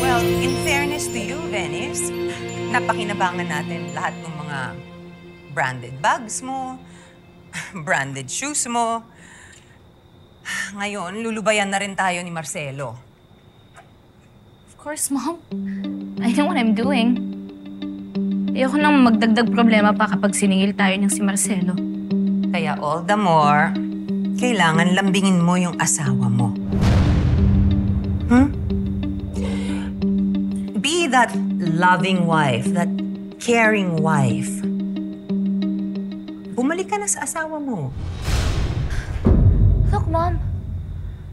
Well, in fairness to you, Venice, napakinabangan natin lahat ng mga branded bags mo, branded shoes mo. Ngayon, lulubayan na rin tayo ni Marcelo. Of course, Mom. I know what I'm doing. Ayoko nang magdagdag problema pa kapag siningil tayo niyang si Marcelo. Kaya all the more, kailangan lambingin mo yung asawa mo. Be that loving wife, that caring wife. Bumalik ka na sa asawa mo. Look, Mom.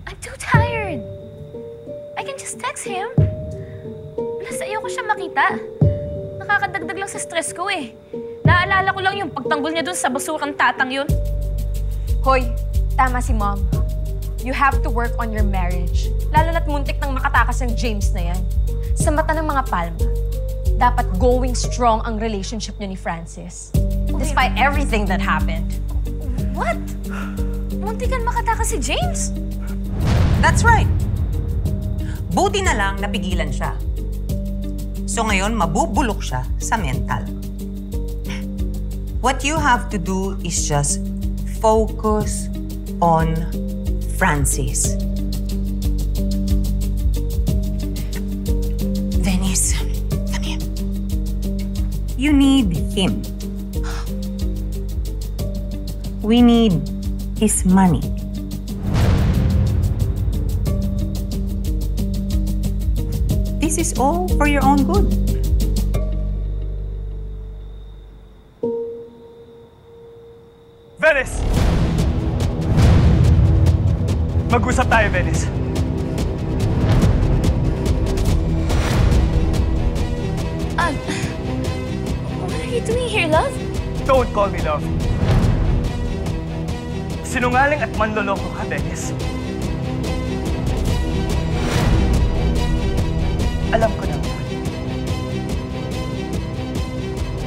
I'm too tired. I can just text him. Plus, ayoko siya makita. Nakakadagdag lang sa stress ko eh. Naalala ko lang yung pagtanggol niya dun sa basurang tatang yun. Hoy, tama si Mom. You have to work on your marriage. Lalo na't muntik nang makatakas yung James na yan. Sa mata ng mga Palma, dapat going strong ang relationship niyo ni Francis. Despite everything that happened. What? Muntikan makatakas si James? That's right. Buti na lang napigilan siya. So ngayon, mabubulok siya sa mental. What you have to do is just focus on Francis. Venice, come here. You need him. We need his money. This is all for your own good. Venice! Mag-usap tayo, Venice. What are you doing here, love? Don't call me love. Sinungaling at manloloko ka, Venice. Alam ko na.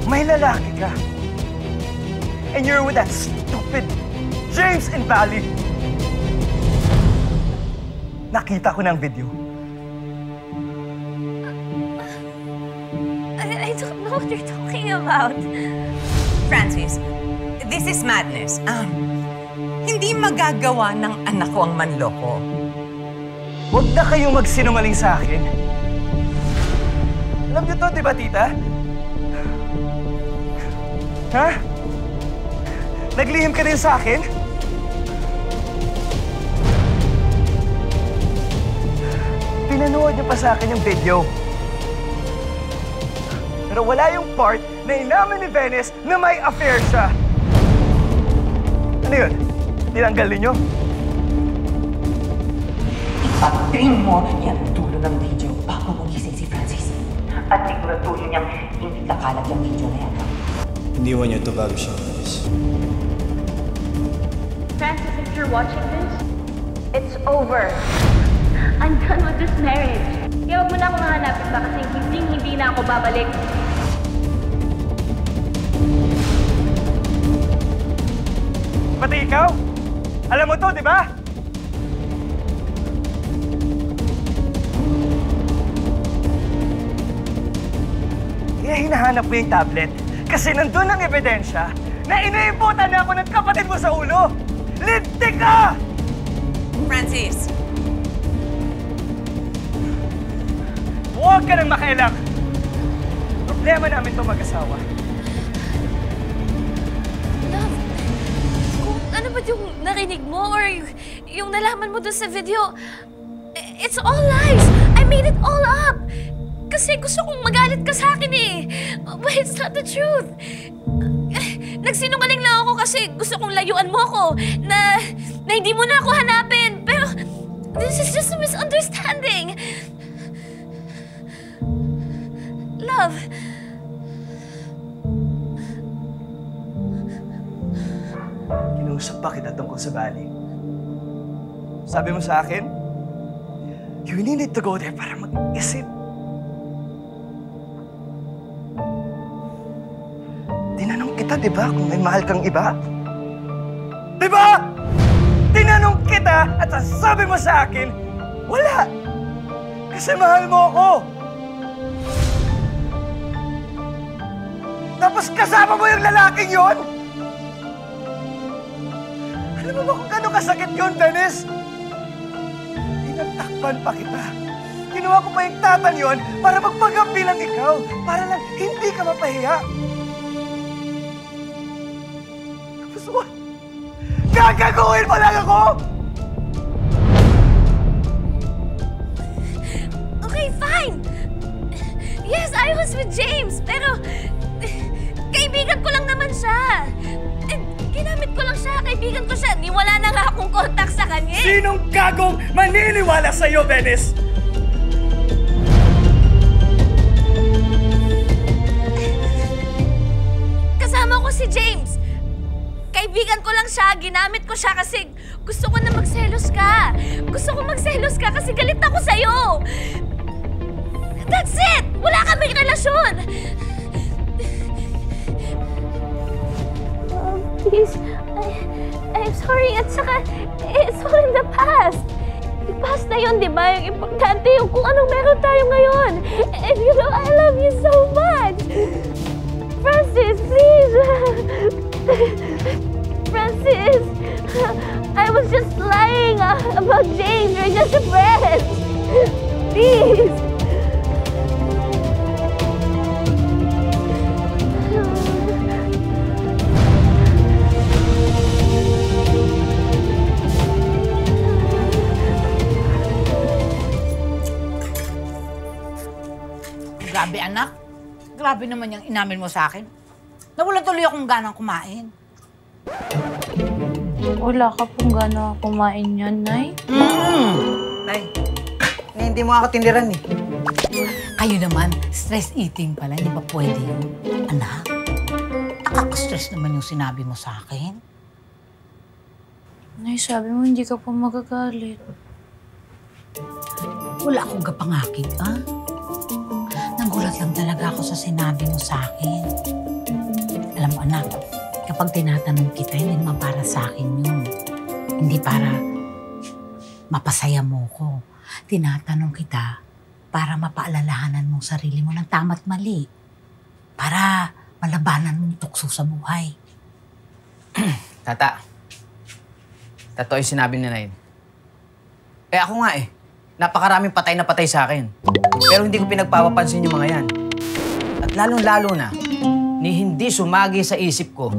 May lalaki ka. And you're with that stupid James in Bali. Nakita ko ng video. I don't know what you're talking about. Francis, this is madness. Hindi magagawa ng anak ko ang manloko. Huwag na kayong magsinungaling sa akin. Alam niyo to, di ba, tita? Ha? Naglihim ka din sa akin? Pinanood niyo pa sa akin yung video. Pero wala yung part na inamin ni Venice na may affair siya. Ano yun? Tinanggal ninyo? Ipag-trim mo yung dulo ng video bago magising si Francis. At siguraduhin niyang hindi kakalat yung video na yan. Iniwan niyo ito bago siya umalis. Francis, if you're watching this, it's over. I'm done with this marriage. Kaya huwag mo na akong hahanapin ba kasi hindi na ako babalik. Pati ikaw? Alam mo to, di ba? Kaya hinahanap ko yung tablet kasi nandun ang ebidensya na iniimputan na ako ng kapatid mo sa ulo. Lintik ka! Francis! Huwag ka nang makialam. Problema namin itong mag-asawa. Love, kung ano ba yung narinig mo or yung nalaman mo dun sa video, it's all lies! I made it all up! Kasi gusto kong magalit ka sa akin eh. But it's not the truth. Nagsinungaling lang ako kasi gusto kong layuan mo ako na hindi mo na ako hanapin. Pero this is just a misunderstanding. Love. Kinausap pa kita tungkol sa Bali. Sabi mo sa akin, you needed to go there para mag-isip. Tinanong kita, di ba, kung may mahal kang iba? Di ba? Tinanong kita at sabi mo sa akin, wala. Kasi mahal mo ako! Tapos kasama mo yung lalaking yon? Alam mo ba kung gano'ng kasakit yun, Dennis? Tinagtakpan pa kita. Ginawa ko pa yung tatan yon para magpagampi lang ikaw. Para lang hindi ka mapahiya. Tapos what? Gagaguhin mo lang ako! Okay, fine. Yes, I was with James, pero kaibigan ko lang naman siya. Ginamit ko lang siya, kaibigan ko siya. Wala na nga akong contact sa kanya. Sinong gagong maniniwala sa'yo, Dennis? Kasama ko si James. Kaibigan ko lang siya, ginamit ko siya kasi gusto ko na magselos ka. Gusto ko magselos ka kasi galit ako sa'yo. That's it! Wala kaming relasyon! Please, I'm sorry. At saka, it's all in the past. Yung past na yun, di ba? Yung importante yung kung anong meron tayo ngayon. And you know, I love you so much. Francis, please. Francis, I was just lying about James. We're just friends. Please. Grabe, anak. Grabe naman yung inamin mo sa akin. Nawalan tuloy akong ganang kumain. Wala ka pong gana kumain yan, Nay. Nay, hindi mo ako tindiran eh. Kayo naman, stress eating pala. Hindi ba pwede yun? Anak, nakaka-stress naman yung sinabi mo sa akin. Nay, sabi mo hindi ka po magagalit. Wala akong gapangakit, ah. Nagulat lang talaga ako sa sinabi mo sa akin. Alam mo, anak, kapag tinatanong kita, hindi naman para sa akin yun. Hindi para mapasaya mo ko. Tinatanong kita para mapaalalahanan mo sarili mo ng tama't mali. Para malabanan mong tukso sa buhay. Tata, totoo yung sinabi ni Nain. Eh ako nga eh, napakaraming patay na patay sa akin. Pero hindi ko pinagpapapansin yung mga yan. At lalong-lalo na, ni hindi sumagi sa isip ko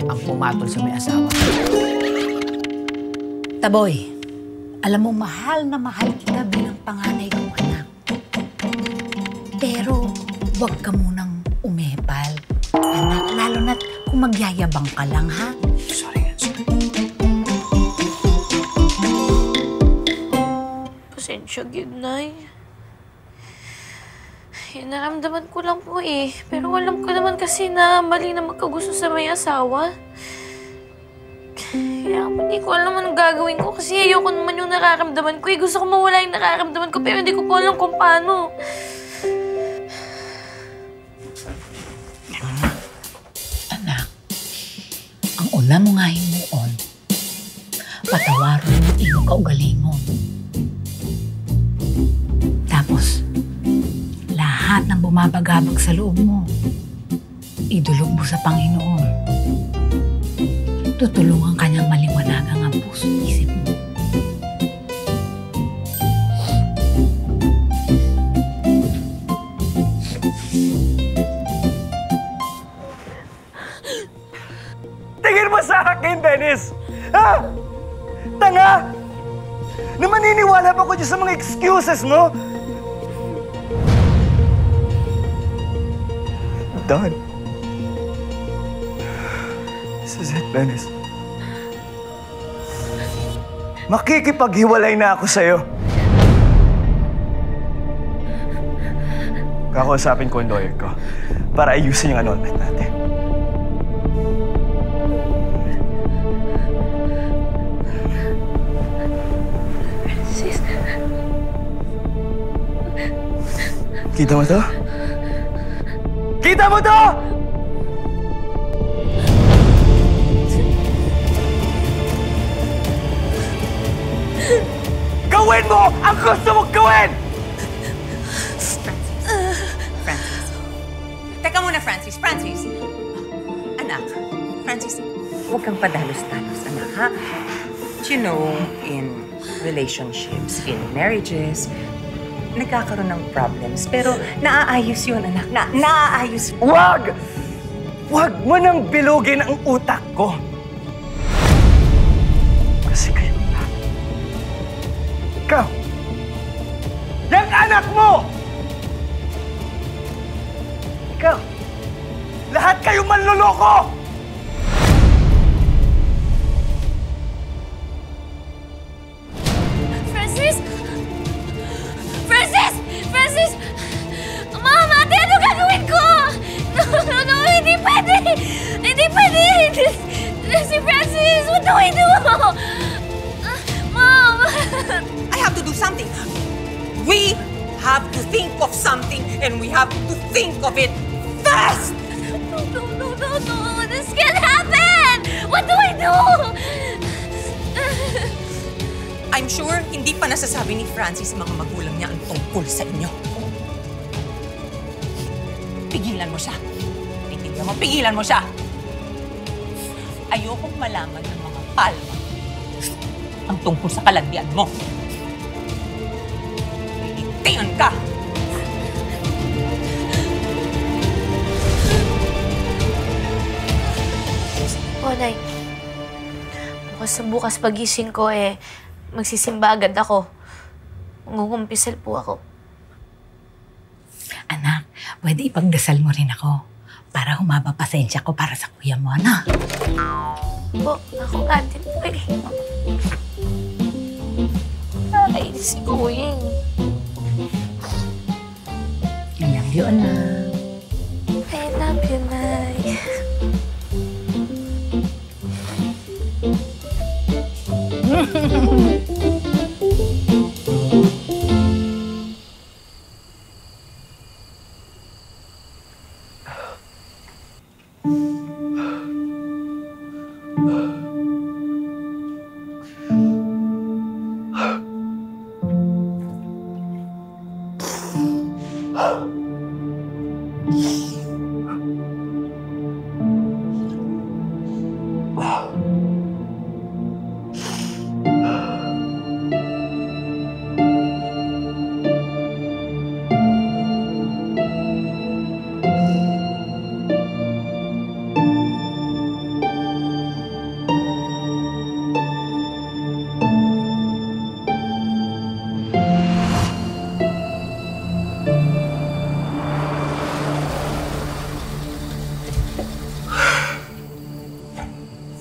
ang pumatol sa may asawa. Taboy, alam mo, mahal na mahal kita bilang panganay kong anak. Pero huwag ka munang umepal. Anak, lalo na't kung magyayabang ka lang, ha? Sorry. Pasensya, good, Nay. Naramdaman ko lang po eh. Pero alam ko naman kasi na mali na magkagusto sa may asawa. Kaya hindi ko alam anong gagawin ko kasi ayoko naman yung nararamdaman ko eh. Gusto ko mawala yung nararamdaman ko pero hindi ko po alam kung paano. Anak, ang una mo nga himuon, patawarin mo iyong kaugalingon. Tapos, lahat ng bumabagabag sa loob mo, idulog mo sa Panginoon. Tutulungan kanyang maliwanagan ang puso at isip mo. Tingin mo sa akin, Dennis! Ha? Tanga! Na maniniwala pa ko dyan sa mga excuses mo? Done. This is it, Dennis. Makikipaghiwalay na ako sa'yo. Kakausapin ko ang lawyer ko para ayusin yung annulment natin. Sis. Kita mo to? Kita mo to! Gawin mo ang gusto mong gawin! Francis. Teka muna, Francis. Francis. Anak. Francis, huwag kang padalos-dalos, anak, ha? You know, in relationships, in marriages, nagkakaroon ng problems. Pero naaayos yun, anak. Naaayos. Wag! Wag mo nang bilugin ang utak ko. Kasi kayo na. Ikaw! Yang anak mo! Ikaw! Lahat kayo manloloko! Francis! Francis! Francis! Mom, ate, ano gagawin ko? No, hindi pwede! Hindi pwede! Si Francis, what do I do? Mom! I have to do something. We have to think of something, and we have to think of it fast! No. This can't happen! What do I do? I'm sure hindi pa nasasabi ni Francis mga magulang niya ang tungkol sa inyo. Pigilan mo siya. Pigilan mo siya. Ayokong malaman ng mga palma ang tungkol sa kalandian mo. Iintihan ka! O, Nay. Bukas pagising ko, magsisimba agad ako. Ngungumpisal po ako. Anak, pwede ipagdasal mo rin ako para humaba pasensya ko para sa kuya mo, ano? Po, ako nga din po Nakakainis si Kuya. I love you, anak. I love you, Nay.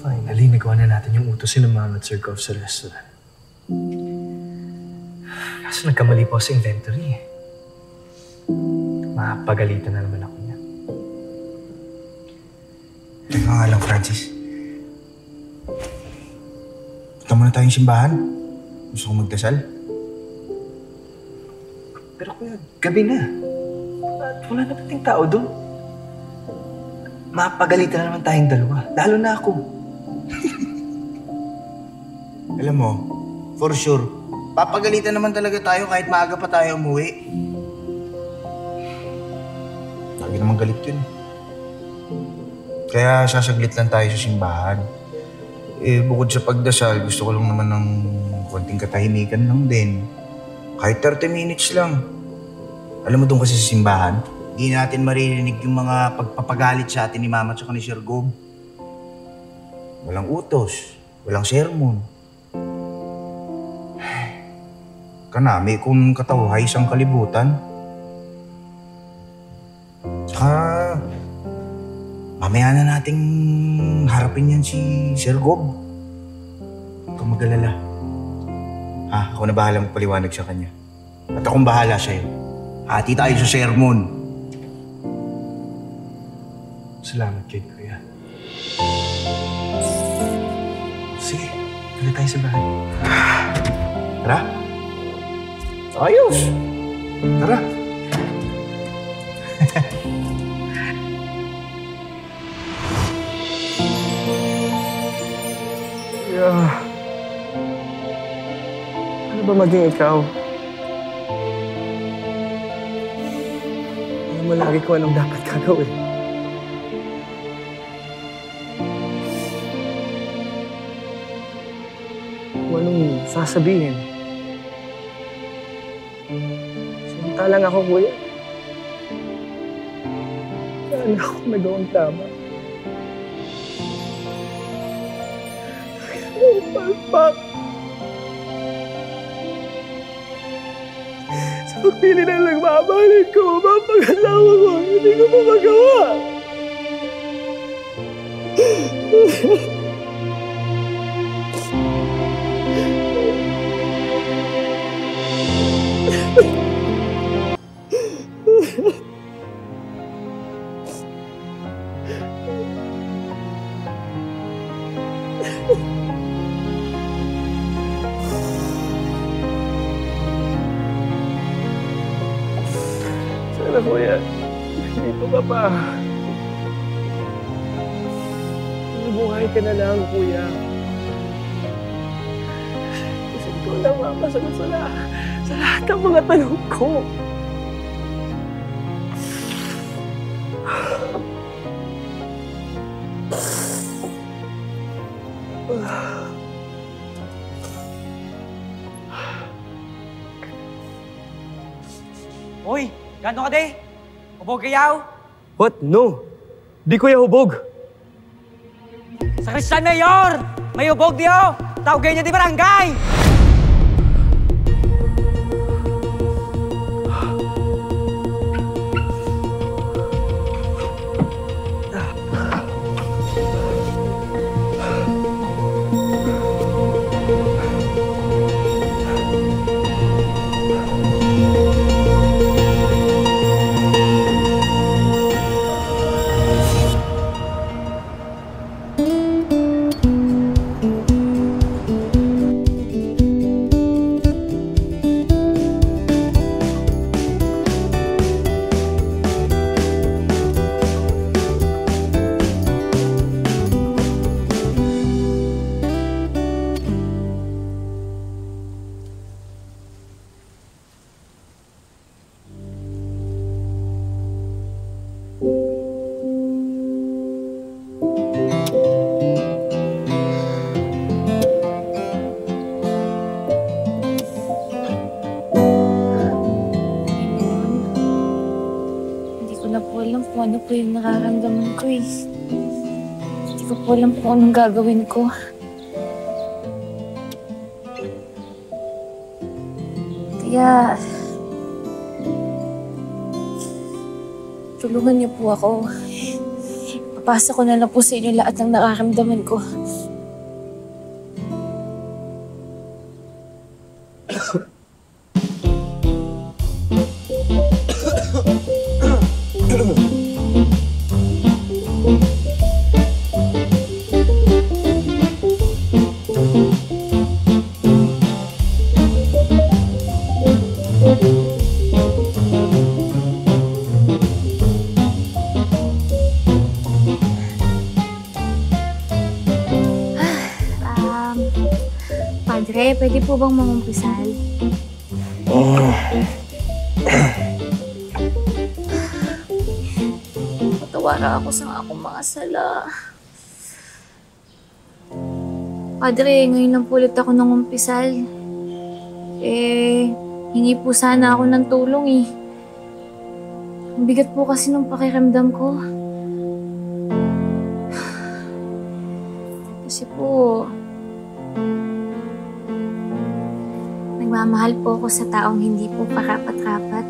Finally, nagawa na natin yung utos ni Mama at Sir Gov sa restaurant. Kaso nagkamali po sa inventory. Mapagalitan na naman ako niya. Teka nga lang, Francis. Punta muna tayong simbahan. Gusto ko magdasal. Pero kuya, gabi na. At wala na pating tao doon. Mapagalitan na naman tayong dalawa. Lalo na ako. Alam mo, for sure, papagalitan naman talaga tayo kahit maaga pa tayo umuwi. Lagi naman galit yun. Kaya sasaglit lang tayo sa simbahan. Bukod sa pagdasal, gusto ko lang naman ng konting katahimikan lang din. Kahit 30 minutes lang. Alam mo doon kasi sa simbahan, hindi natin maririnig yung mga pagpapagalit sa atin ni Mama at ni Sir Gob. Walang utos, walang sermon. Kanami kung katawhay isang kalibutan. Saka, mamaya na nating harapin yan si Sir Gob. Huwag kang mag-alala. Ako na bahala magpaliwanag sa kanya. At akong bahala sa'yo. Hati tayo sa sermon. Salamat kay Kuya. Sige, pwede tayo sa bahay. Tara. Ayos. Tara. Kuya, ano ba maging ikaw? Alam mo lagi ko anong dapat gagawin. Kung anong sasabihin. Samantalang ako, kuya. Saan ako nagawang tama? Palpak. Sa pagpili na nagmamahalin ko, mapagalawa ko, hindi ko pa magawa. Sana, kuya, dito ka pa. Mabuhay ka na lang, kuya. Kasi ikaw lang mapasagot sa lahat ng mga tanong ko. Hoy, gano'n ka de? Hubog kayaw? What? No. Di ko hubog. Sa Christian Mayor! May hubog diyo! Tawagay niya di barangay! Ano po yung nararamdaman ko eh. Hindi ko po alam kung anong gagawin ko. Kaya... tulungan niyo po ako. Papasa ko na lang po sa inyo lahat ng nararamdaman ko. Padre, pwede po bang mangumpisal? Patawara ako sa akong mga sala. Padre, ngayon lang po ulit ako nangumpisal. Hingi po sana ako ng tulong eh. Ang bigat po kasi ng pakiramdam ko. Kasi po... nagmamahal po ako sa taong hindi po karapat-rapat.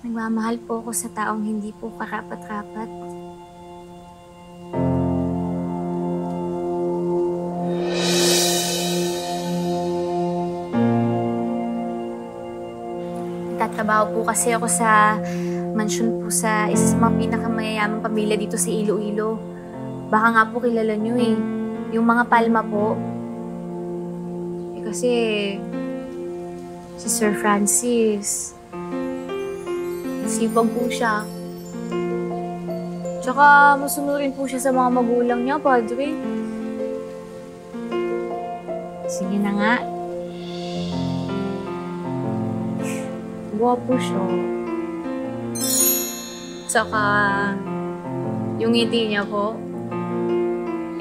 Nagmamahal po ako sa taong hindi po karapat-rapat. Nagtatrabaho po kasi ako sa mansyon po sa isa sa mga pinakamayayamang pamilya dito sa Iloilo. Baka nga po kilala nyo eh. Yung mga Palma po. Kasi si Sir Francis, sipag po siya. Tsaka masunurin po siya sa mga magulang niya, Padre. Sige na nga. Gwapo siya. Tsaka, yung ngiti niya po,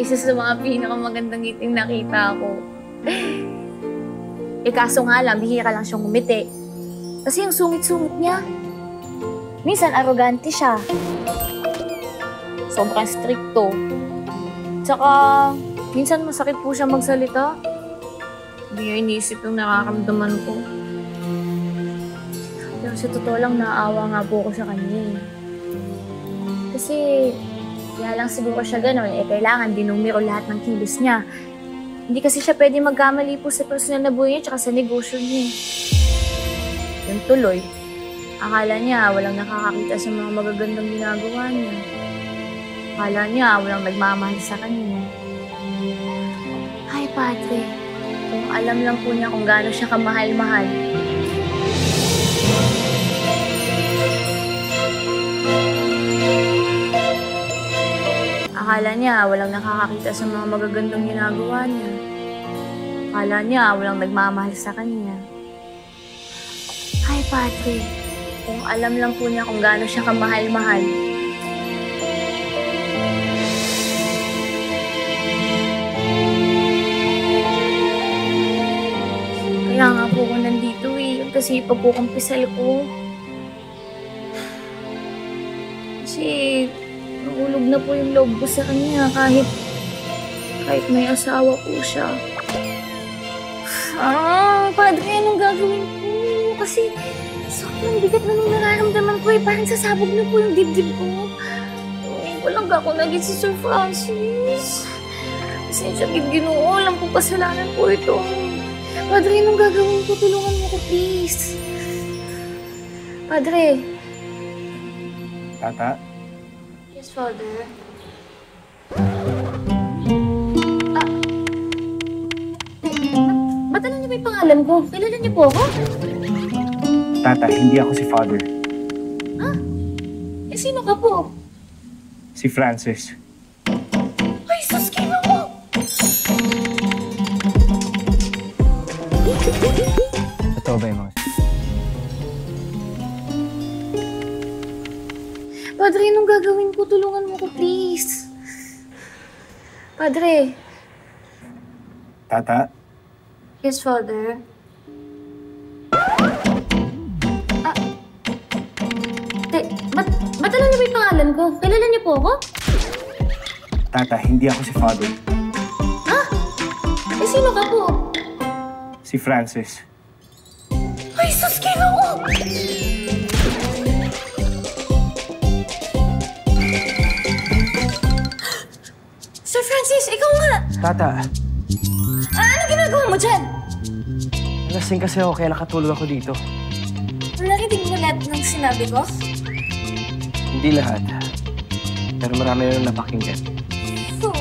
isa sa mga pinakamagandang ngiting nakita ko. Kaso nga lang, bihira lang siyang ngumiti. Kasi yung sungit-sungit niya, minsan arrogante siya. Sobrang stricto. Tsaka, minsan masakit po siya magsalita. Hindi niya iniisip yung nakakamdaman ko. Pero sa totoo lang, naawa nga po ako sa kanya. Kasi, kaya lang siguro siya gano'n, kailangan dinumero lahat ng kilos niya. Hindi kasi siya pwede magkamali po sa personal na buhay niya tsaka sa negosyo niya. Yung tuloy, akala niya walang nakakakita sa mga magagandang ginagawa niya. Akala niya walang nagmamahal sa kanya. Ay, Padre, kung alam lang po niya kung gaano siya kamahal-mahal. Akala niya walang nakakakita sa mga magagandang ginagawa niya. Akala niya walang nagmamahal sa kanya. Ay, Padre, kung alam lang po niya kung gaano siya kamahal-mahal. Kaya nga po ako nandito kasi pagkukumpisal ko. Kasi nahulog na po yung loob ko sa kanya kahit may asawa po siya. Padre, anong gagawin ko? Kasi sobrang bigat na nung nararamdaman ko parang sasabog na po yung dibdib ko. Walang ako naging si Sir Francis. Pasensya kid Ginoo, alam ko kasalanan po ito. Padre, anong gagawin ko? Tulungan mo ko, please. Padre. Tata? Yes, Father. Ba't alam niyo ba yung pangalan ko? Kilala niyo po ako? Tata, hindi ako si Father. Sino ka po? Si Francis. Ay, sus, Ginoo! Totoo ba yung mga... Padre, anong gagawin ko? Tulungan mo ko, please. Padre. Tata? Yes, Father. Ba't alam niyo ba yung pangalan ko? Kilala niyo po ako? Tata, hindi ako si Father. Sino ka po? Si Francis. Ay, sus, Ginoo! Sir Francis, ikaw nga! Tata, Ano ginagawa mo dyan? lasing kasi ako kaya nakatulog ako dito. Narinig mo lahat ng sinabi ko? Hindi lahat. Pero marami na napakinggan.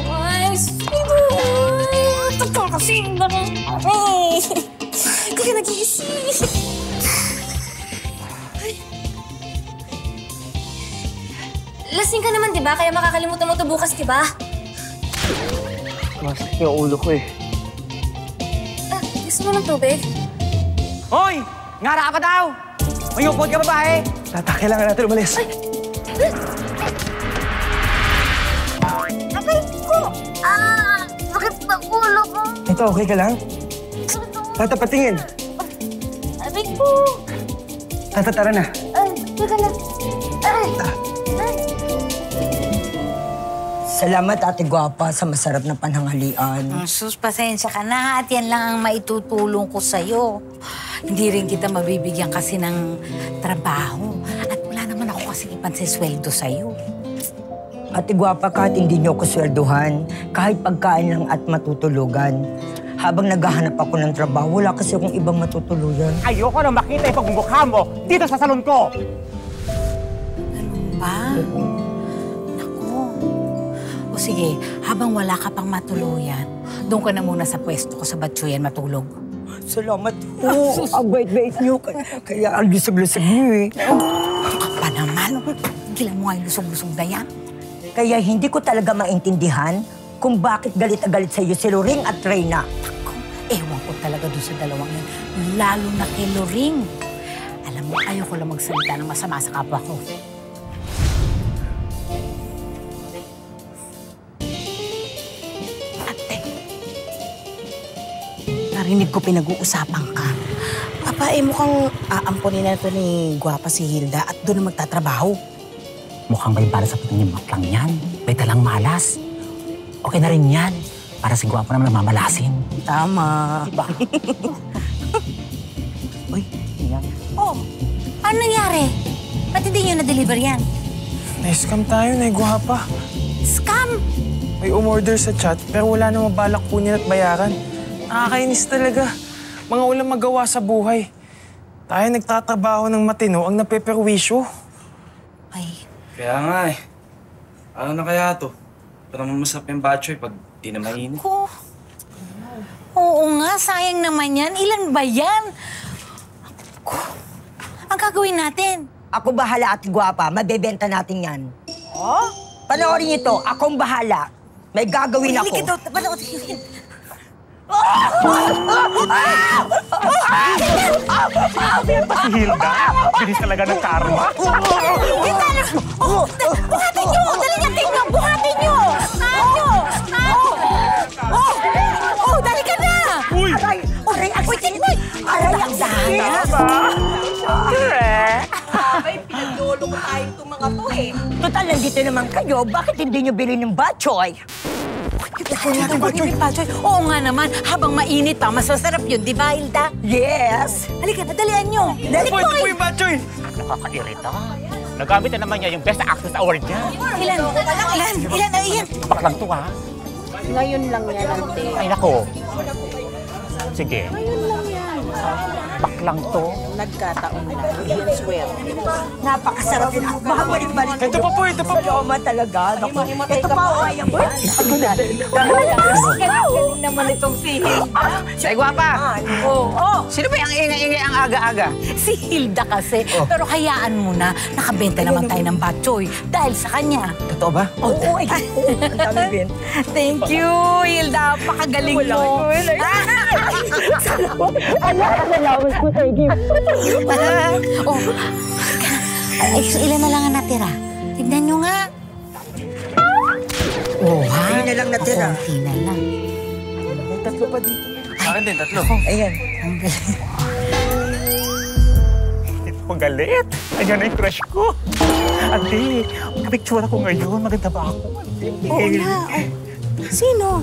Ay, Ginoo! Totoo kasi yung barang... Ay! Kaya nag-iisip. Lasing ka naman, di ba? Kaya makakalimutan mo ito bukas, di ba? Masakit yung ulo ko eh. Gusto mo ng tubig? Hoy! Ngara ka pa daw! May upod ka babae! Tata, kailangan natin umalis. Aray ko! Bakit na ulo ko? Ito, okay ka lang? Tata, patingin. Aray ko! Tata, tara na. Teka lang. Aray! Salamat, Ate Guwapa, sa masarap na pananghalian. Sus, pasensya ka na at yan lang ang maitutulong ko sa'yo. Hindi rin kita mabibigyan kasi ng trabaho. At wala naman ako kasing ipansisweldo sa'yo. Ate Guwapa, kahit hindi niyo ako swelduhan, kahit pagkain lang at matutulugan, habang naghahanap ako ng trabaho, wala kasi akong ibang matutuluyan. Ayoko na makita yung pagmumukha mo dito sa salon ko! Ganun ba? O sige, habang wala ka pang matuluyan, doon ka na muna sa pwesto ko sa Batsuyan matulog. Salamat po. Ang bait-bait niyo. Kaya ang lusog-lusog niyo eh. Ang pa naman. Gilan mo nga yung lusog-lusog na yan. Kaya hindi ko talaga maintindihan kung bakit galit na galit sa'yo si Loring at Reyna. Ewan ko talaga doon sa dalawang yan. Lalo na kay Loring. Alam mo, ayoko lang magsalita ng masama sa kapwa ko. Ate, narinig ko pinag-uusapan ka. Papa, mukhang aampunin na ito ni Gwapa si Hilda at doon na magtatrabaho. Mukhang may para sa puting yung matlang yan. May talang malas. Okay na rin yan. Para si Gwapa naman mamalasin. Tama. Diba? Uy, yan. Oh, ano nangyari? Ba't hindi nyo na-deliver yan? Na-scam tayo, Nay Gwapa. Scam? May umorder sa chat, pero wala namang balak kunin at bayaran. Nakakainis talaga. Mga walang magawa sa buhay. Tayo nagtatrabaho ng matino ang napeperwisyo. Ay. Kaya nga eh. Ano na kaya to? Parang masarap yung batchoy pag di na mainit. Oo nga, sayang naman yan. Ilan ba yan? Ang gagawin natin? Ako bahala, Ate Gwapa. Mabebenta natin yan. Oh? Panoorin niyo to. Akong bahala. May gagawin ako. Halika daw, panoorin. Si Hilda, bilis talaga ng karma. Buhatin nyo! Dali niya, tingnan! Buhatin nyo! Dali ka na! Uy! Aray, tingnan! Aray, ang dahan! Ay, pinaglolo ko tayo itong mga to eh. Total, nandito naman kayo. Bakit hindi nyo bilhin ng batchoy? Oo nga naman, habang mainit pa, masasarap yun, di ba, Hilda? Yes! Halika na, dalian nyo! Ito po yung batchoy! Nakakairita. Nagamit na naman niya yung Best Actress Award niya. Ilan? Baklang to, ha? Ngayon lang yan, ante. Ay, nako. Sige. Ngayon lang yan. Baklang to. Nagkataon lang. Iyan swear. Napakasarap yun. Baka balik-balik. Ito pa po, ito pa po. Loma talaga. Naku, ito pa, o ayan ba? Ako na. Galing naman itong si Hilda. Say, Gwapa! Sino ba yung ingay-ingay ang aga-aga? Si Hilda kasi. Pero hayaan mo na, nakabenta naman tayo ng batchoy dahil sa kanya. Totoo ba? Oo, ay. Ang dami, Ben. Thank you, Hilda. Pakagaling mo. Salamat ko sa gift. Ilan na lang ang natira? Tignan nyo nga. Ha? Ayun na lang natira. Konti na lang. Tatlo pa dito. Akin din, tatlo. Ayan. Ang galing. Ang galit. Ayan na yung crush ko. Ate, picture ako ngayon. Maganda ba ako? Oo na. Sino?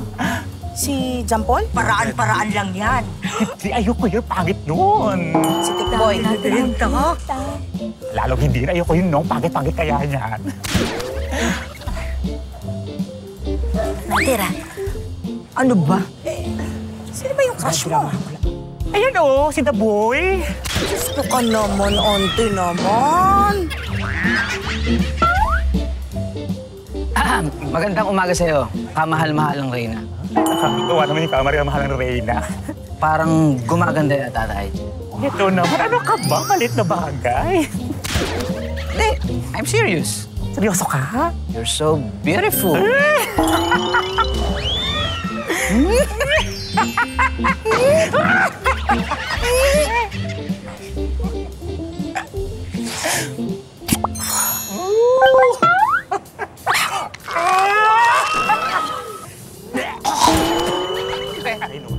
Si Jampol? Paraan-paraan lang yan. Hindi, ayoko yun. Pangit nun. Si Tikboy. Lalong hindi na ayoko yun, no? Pangit-pangit kaya yan. Natira. Ano ba? Sino ba yung crush mo? Ayan o, si The Boy. Gusto ka naman, auntie naman. Magandang umaga sa'yo. Kamahal-mahal ng Reyna. Nakakatuwa naman yung kamari ng mahal ng Reyna. Parang gumaganda yung tatay. Ito naman, ano ka ba? Malit na bagay. Hindi, I'm serious. Seryoso ka? You're so beautiful.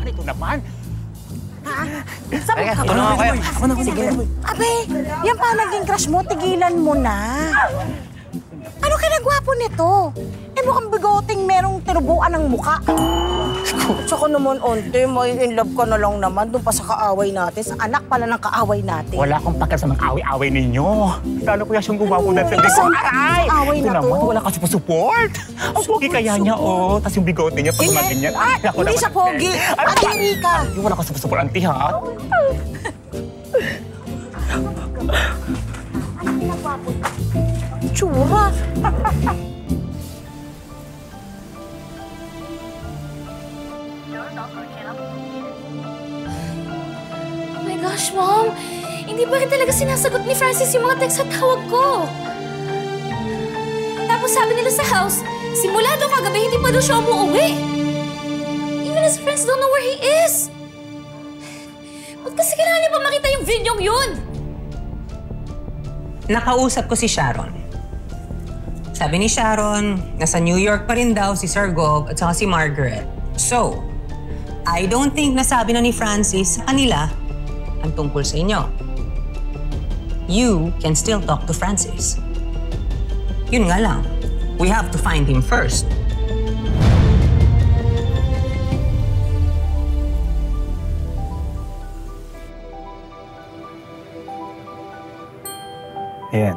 Ito naman. Halika, tulungan ko kayo. Sige na. Abe, yan pa naging crush mo, tigilan mo na. Ano ka nagwapo nito? Mukhang bigoting merong tinubuan ng muka. Tsaka naman, auntie, may in love ka na lang naman doon pa sa kaaway natin. Sa anak pala ng kaaway natin. Wala akong pakal sa mga away-away ninyo. Lalo ko yung gumapo na sa bigot. Aray! Away Ito na naman, to. wala kasi pa support. Ang pogi kaya niya, oh. Tapos yung bigote niya, pag gumating niya. Ay, ako Hindi naman. siya pogi. At hindi ka. Yung wala kasi pa support, auntie, ha? Tsura. Oh my gosh, Mom! Hindi ba rin talaga sinasagot ni Francis yung mga text at tawag ko? Tapos sabi nila sa house, simula daw kagabi hindi pa daw siya umuwi. Even his friends don't know where he is. Ba't kasi kailangan niya pa makita yung video yun? Nakausap ko si Sharon. Sabi ni Sharon, nasa New York pa rin daw si Sir Gov at saka si Margaret. So, I don't think nasabi na ni Francis sa kanila ang tungkol sa inyo. You can still talk to Francis. Yun nga lang, we have to find him first. Ayan.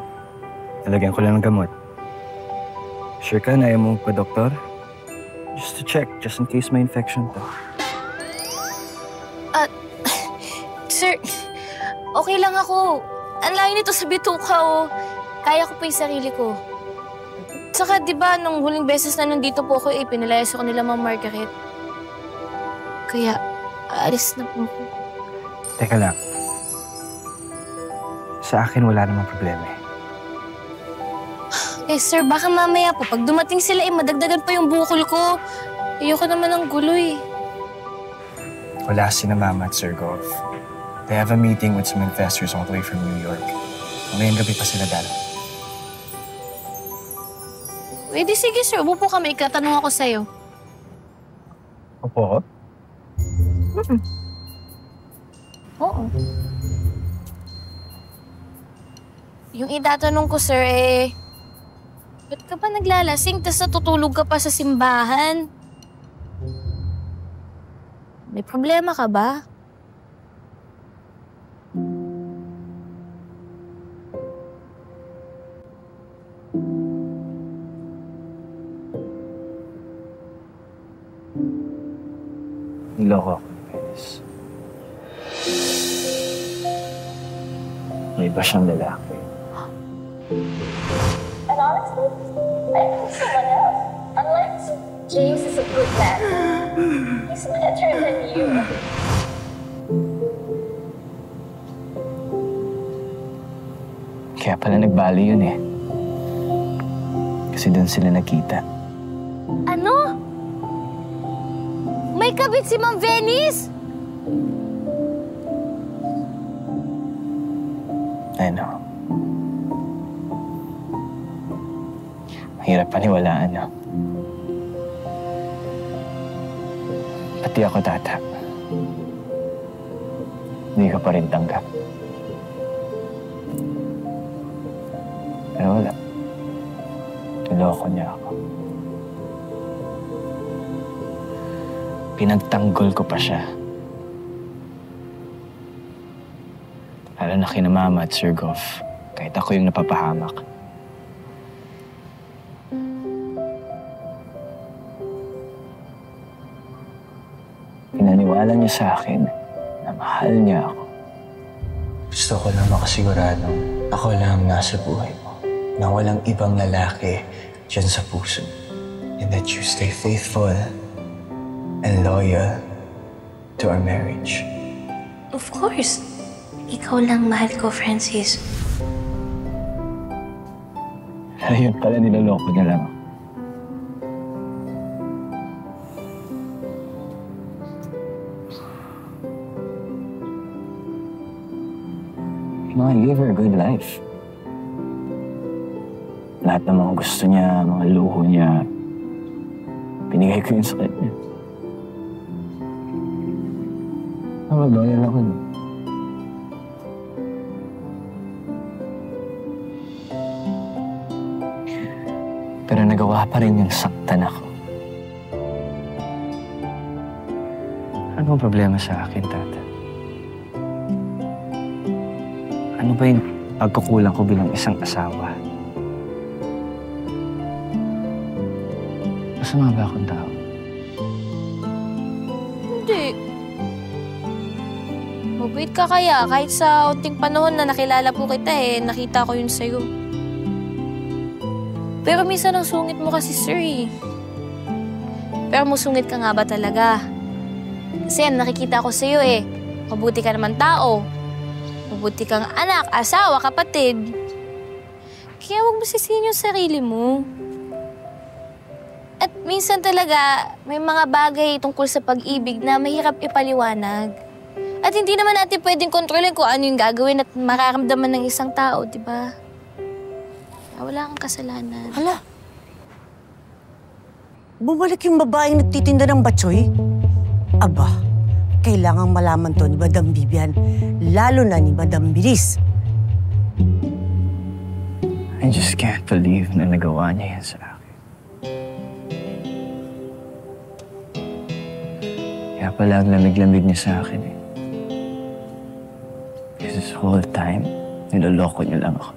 Talagyan ko lang ng gamot. Sure ka na ayaw mo pa-doktor? Just to check, just in case may infection to. Sir, okay lang ako. Ang layo nito sa bituka, oh. Kaya ko pa yung sarili ko. Saka, di ba, nung huling beses na nandito po ako, pinalayas ako nila Ma'am Margaret. Kaya, aalis na po ako. Teka lang. Sa akin, wala namang problema eh. Sir, baka mamaya po, pag dumating sila, madagdagan pa yung bukol ko. Ayoko naman ng gulo, eh. Wala si na Mama at Sir Gov. They have a meeting with some investors all the way from New York. Ngayong gabi pa sila dala. Di sige, sir. Upo ka, may ikatanong ako sa'yo. Opo? Oo. Yung itatanong ko, sir, ba't ka ba naglalasing tas natutulog ka pa sa simbahan? May problema ka ba? Niloko ako ni Venus. May iba siyang lalaki. And honestly, I think someone else. Unlike James is a good man. He's better than you. Kaya pala nagbali yun eh. Kasi doon sila nakita. Ano? May kabit si Ma'am Venice? I know. Mahirap paniwalaan, no? Pati ako, Tata. Hindi ka pa rin tanggap. Pero wala. Niloko niya ako. Pinagtanggol ko pa siya. Lalo na kina Mama at Sir Gov, kahit ako yung napapahamak. Pinaniwala niya sa akin na mahal niya ako. Gusto ko lang makasiguradong ako lang nasa buhay mo, na walang ibang lalaki dyan sa puso. And that you stay faithful and loyal to our marriage. Of course. Ikaw lang mahal ko, Francis. Ayun pala, niloloko niya lang. You know, I gave her a good life. Lahat ng mga gusto niya, mga luho niya, binigay ko yun sa kanya. Loyal ako. Pero nagawa pa rin yung saktan ako. Ano ang problema sa akin, Tata? Ano ba yung pagkukulang ko bilang isang asawa? Masama ba akong tao? Hindi. Mabait ka kaya. Kahit sa unting panahon na nakilala po kita nakita ko yun sa'yo. Pero minsan ang sungit mo kasi, sir, Pero musungit ka nga ba talaga? Kasi nakikita ko sa'yo, mabuti ka naman tao. Mabuti kang anak, asawa, kapatid. Kaya huwag mo sisihin yung sarili mo. minsan talaga may mga bagay tungkol sa pag-ibig na mahirap ipaliwanag. At hindi naman natin pwedeng kontrolin kung ano yung gagawin at mararamdaman ng isang tao, di ba? Wala kang kasalanan. Hala. Bumalik yung babaeng nagtitinda ng batsoy? Aba, kailangang malaman to ni Madam Vivian, lalo na ni Madam Bilis. I just can't believe na nagawa niya yan sa akin. Kaya pala ang lamig-lamig niya sa akin eh. This whole time, niloloko niyo lang ako.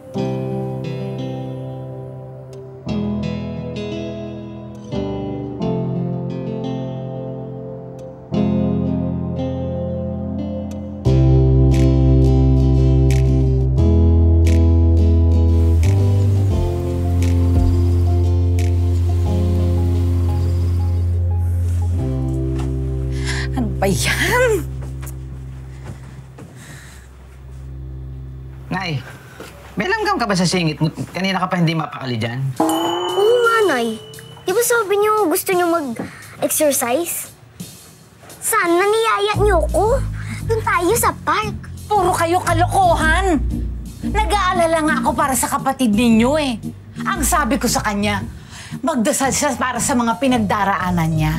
Ano ba yan? Nay, may langgam ka ba sa singit mo? Kanina ka pa hindi mapakali dyan. Oo nga, Nay. Di ba sabi niyo gusto niyo mag-exercise? Sana niyaya niyo ko. Doon tayo sa park. Puro kayo kalokohan. Nag-aalala nga ako para sa kapatid ninyo eh. Ang sabi ko sa kanya, magdasal siya para sa mga pinagdaraanan niya.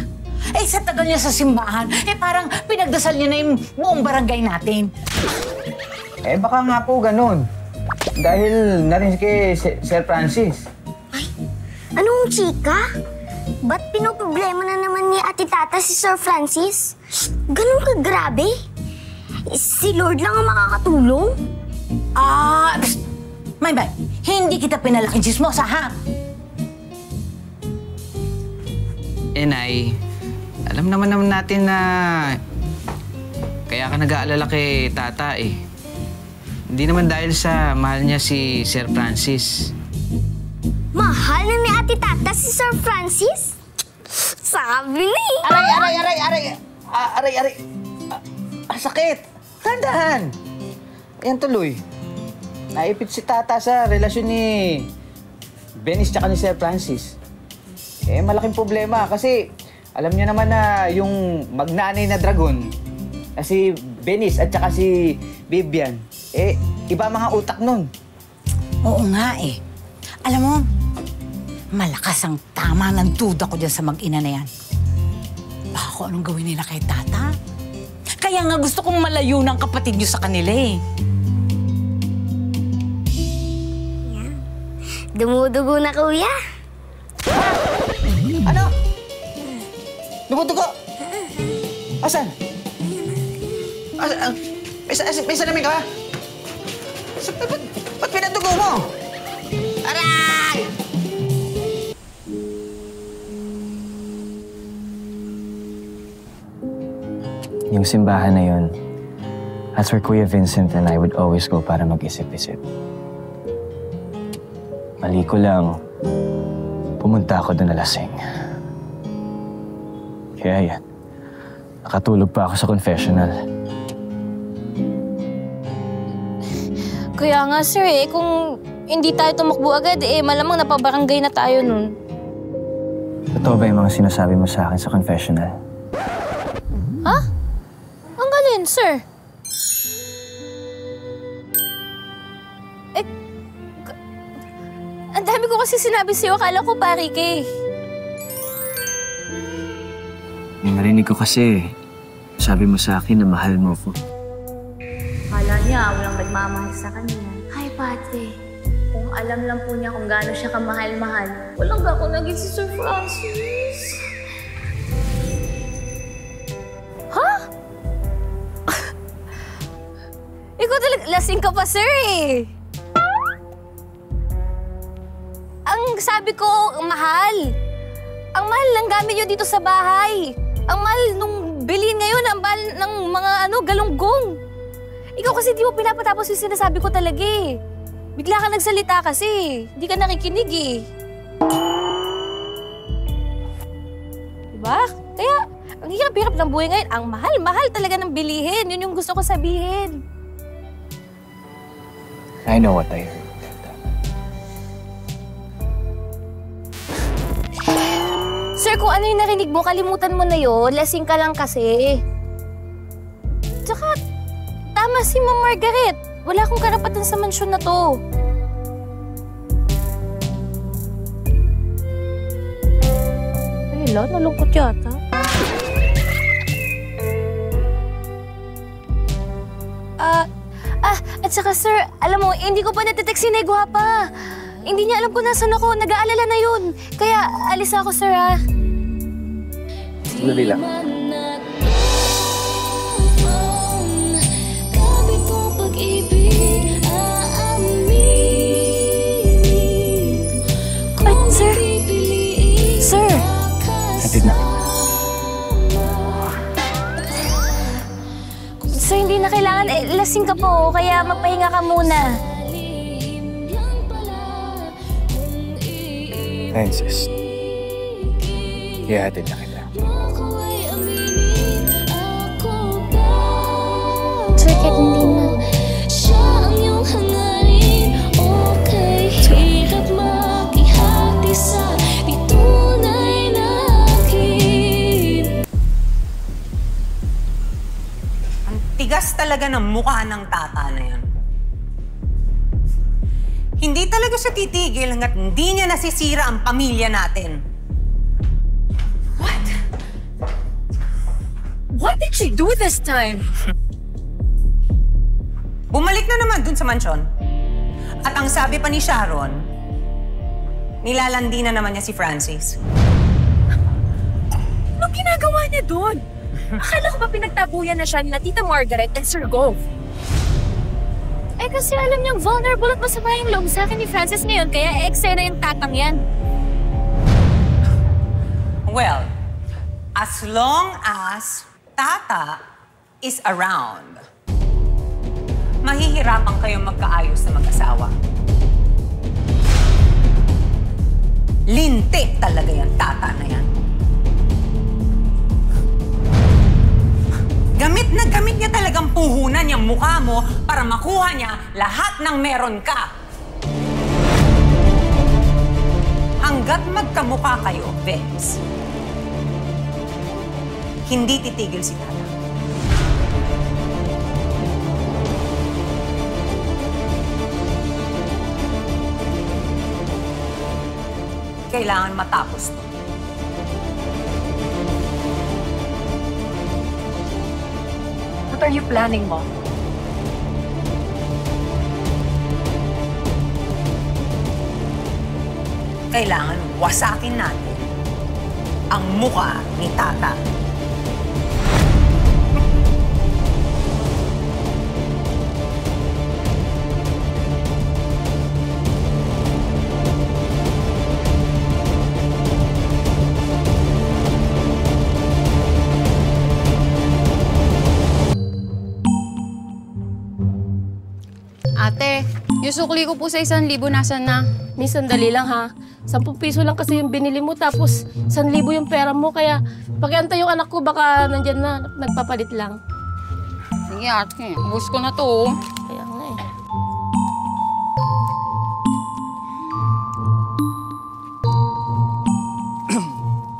Eh, sa tagal niya sa simbahan, parang pinagdasal niya na yung buong barangay natin. Eh, baka nga po ganun. Dahil narinig kay Sir Francis. Ay, anong chika? Ba't pinoproblema na naman ni Ate Tata si Sir Francis? Ganun ka grabe? Si Lord lang ang makakatulong? May, hindi kita pinalaking chismosa, ha? Nay, alam naman natin na kaya ka nag-aalala kay Tata eh. Hindi naman dahil sa mahal niya si Sir Francis. Mahal na ni Ate Tata si Sir Francis? Sabi ni! Aray! Sakit! Tandahan! Ayan tuloy. Naipit si Tata sa relasyon ni Benis tsaka ni Sir Francis. Eh, malaking problema kasi alam niyo naman na yung magnanay na dragon na si Benis at tsaka si Vivian, eh, iba mga utak nun. Oo nga eh. Alam mo, malakas ang tama ng duda ko dyan sa mag-ina na yan. Baka kung anong gawin nila kay Tata. Kaya nga gusto kong malayo ng kapatid niyo sa kanila eh. Dumudugo na, Kuya. Ano? Dumudugo? Asan? May salamin ka ba? Ba't pinadugo mo? Aray! Yung simbahan na yun, that's where Kuya Vincent and I would always go para mag-isip-isip. Mali ko lang, pumunta ako doon na lasing. Kaya yan, nakatulog pa ako sa confessional. Kaya nga, sir, kung hindi tayo tumakbo agad, malamang napabarangay na tayo nun. Totoo ba yung mga sinasabi mo sa akin sa confessional? Ha? Ang galing, sir. Ang dami ko kasi sinabi sa'yo, akala ko pari ka eh. Narinig ko kasi, sabi mo sa akin na mahal mo ko. Akala niya, walang nagmamahal sa kanya. Hi, Pate. Kung alam lang po niya kung gaano siya kamahal-mahal, walang ba ako naging si Sir Francis? Ha? Ikaw talaga, lasing ka pa, sir eh. Ang sabi ko, mahal. Ang mahal ng gamit nyo dito sa bahay. Ang mahal nung bilhin ngayon, ang mahal ng mga galunggong. Ikaw kasi di mo pinapatapos yung sinasabi ko talaga eh. Bigla ka nagsalita kasi. Hindi ka nakikinig eh. Diba? Kaya, ang hirap-hirap ng buhay ngayon. Ang mahal-mahal talaga ng bilihin. Yun yung gusto ko sabihin. I know what I heard. Sir, kung ano yung narinig mo, kalimutan mo na yun. Lasing ka lang kasi. Tsaka, tama si Ma'am Margaret. Wala akong karapatan sa mansyon na to. Ay, nalungkot yata. At saka sir, alam mo, hindi ko pa natitext si Negwa pa. Hindi niya alam kung nasan ako. Nag-aalala na yun. Kaya alis ako, sir, ha? Dali lang. Ay, sir. Sir. Hatid na. Sir, hindi na kailangan. Lasing ka po, kaya magpahinga ka muna. Francis, ihatid na kita. Sir, kahit hindi na. Tigas talaga ng mukha ng tata na yan. Hindi talaga siya titigil hanggat hindi niya nasisira ang pamilya natin. What? What did she do this time? Bumalik na naman dun sa mansyon. At ang sabi pa ni Sharon, nilalandi na naman niya si Francis. Anong ginagawa niya doon? Akala ko ba pinagtabuyan na siya ni Tita Margaret and Sir Gov? Eh kasi alam niyang vulnerable at masama yung loob sa akin ni Francis ngayon, kaya eksena yung tatang yan. Well, as long as Tata is around, mahihirapan kayong magkaayos na mag-asawa. Lintik talaga yung Tata na yan. Gamit na gamit niya talagang puhunan yung mukha mo para makuha niya lahat ng meron ka. Hanggat magkamukha kayo, Vince, hindi titigil si Tata. Kailangan matapos to. What are you planning, Mom? Kailangan wasakin natin ang mukha ni Tata. Ate, yung sukli ko po sa 1,000 nasan na? Miss, sandali lang ha. 10 piso lang kasi yung binili mo tapos 1,000 yung pera mo. Kaya pakiantay yung anak ko baka nandyan na nagpapalit lang. Sige ate, ubus ko na to. Kaya nga eh.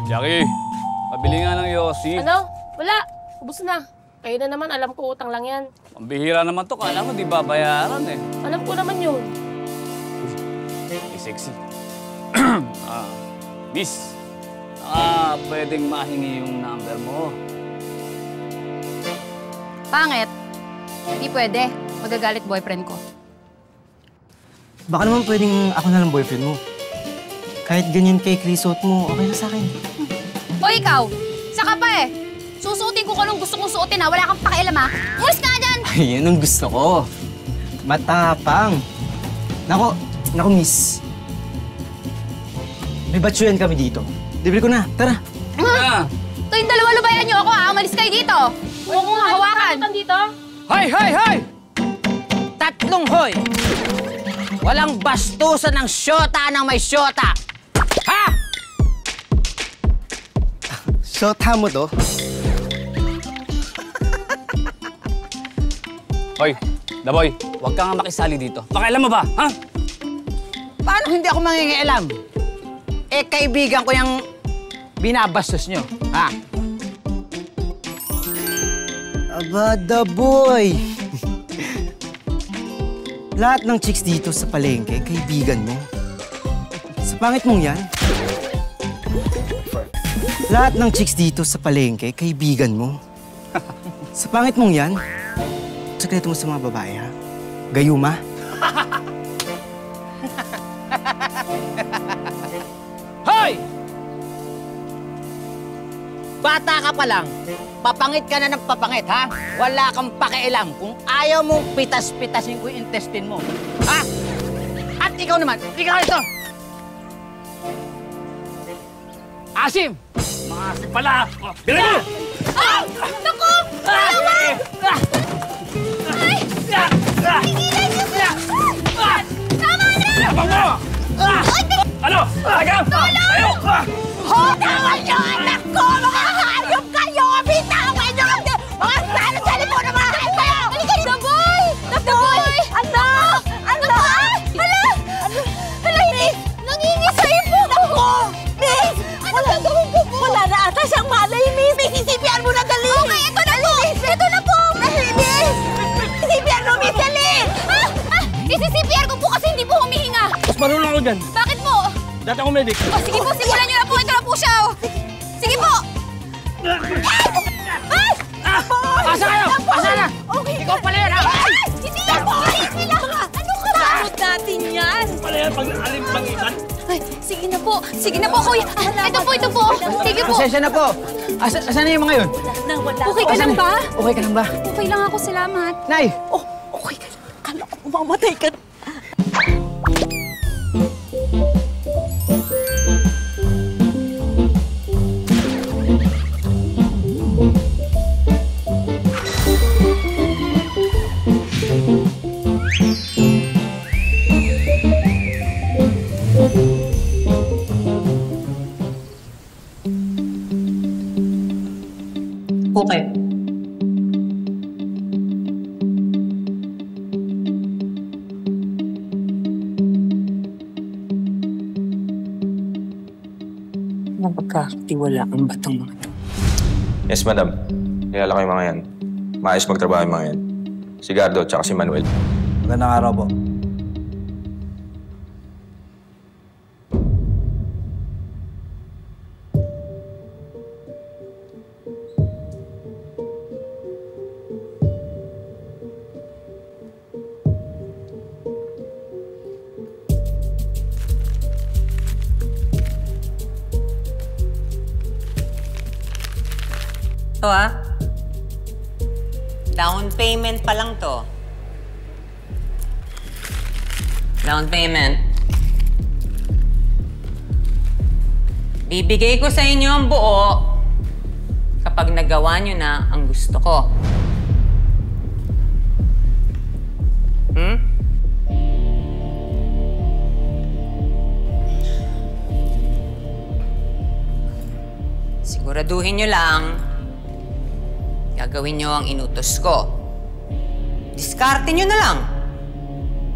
Jackie, pabili nga ng Yossi. Ano? Wala. Ubus na. Kayo na naman, alam ko utang lang yan. Pambihira naman to, kala mo di babayaran eh. Alam ko naman yun. Sexy. Miss, pwedeng mahingi yung number mo. Pangit. Hindi pwede. Magagalit boyfriend ko. Baka naman pwedeng ako na lang boyfriend mo. Kahit ganyan kay Crisot mo, okay na sa akin. O ikaw, saka pa eh. Susuotin ko kung gusto kong suotin ha. Wala kang pakialam ha. Umalis ka nga dyan! Ay, yan ang gusto ko. Matapang. Nako, miss. May batsuyan kami dito. Libre ko na, tara. Ito yung dalawa, lubayan niyo ako ha. Umalis kayo dito. Huwag mong hawakan. Dito. Hoy, hoy, hoy! Tatlong hoy! Walang bastusan ng syota ng may syota! Ha? Syota mo to? Hoy, Daboy, huwag ka nga makisali dito. Pakialam mo ba, ha? Paano hindi ako mangingialam? Eh, kaibigan ko yung binabastos nyo, ha? Aba, the boy! Lahat ng chicks dito sa palengke, kaibigan mo. Sa pangit mong yan. Lahat ng chicks dito sa palengke, kaibigan mo. Sa pangit mong yan, sekreto mo sa mga babae, ha? Gayuma? Hoy! Bata ka pa lang, papangit ka na ng papangit, ha? Wala kang pakialam kung ayaw mong pitas-pitasin ko yung intestine mo. Ha? At ikaw naman, ikaw ito! Asim! Mga asim pala! Bilhin mo! Ah! Naku! Ay! Tingilan niyo siya! Tama na! Labang mo! Ano? Agam! Ayaw! Hutawan niyo anak ko! Mga hayop kayo! Bitawan niyo! Mga salo-sali po na mga hayop kayo! Halika dito! Boy! Boy! Anak! Anak! Hala! Hala, Miss! Nangingisay po! Naku! Miss! Ano gagawin ko po? Wala na ata siyang malay, Miss! Miss, isipiyaan mo na dali! Okay, ito na po! Ito na po! Miss! Isipiyaan mo, Miss! Dali! Isisipiyar ko po kasi hindi po humihinga! Mas marunong ako dyan. Bakit po? Dati ako medic. Oh, sige po, simulan niyo na po. Ito na po siya, oh. Sige po. Ay! Asa kayo? Asa na? Okay. Ikaw pala yan, ha? Hindi na po. Sila. Ano ka ba? Sarot natin yan. Pala yan pag alim-pangitan. Ay, sige na po. Sige na po, kuya. Ito po, ito po. Sige po. Pasensya na po. Asan na yung mga yun? Okay ka lang ba? Okay ka lang ba? Okay lang ako, salamat. Nay! Oh, okay ka lang. Kala ko mamatay ka. Okay. Napagkakatiwala ang batang mga to. Yes, madam. Kilala ko yung mga yan. Maayos magtrabaho yung mga yan. Si Gardo at si Manuel. Magandang araw po. Ito down payment pa lang to. Down payment. Bibigay ko sa inyo ang buo kapag nagawa nyo na ang gusto ko. Siguraduhin nyo lang gagawin nyo ang inutos ko. Diskarte nyo na lang.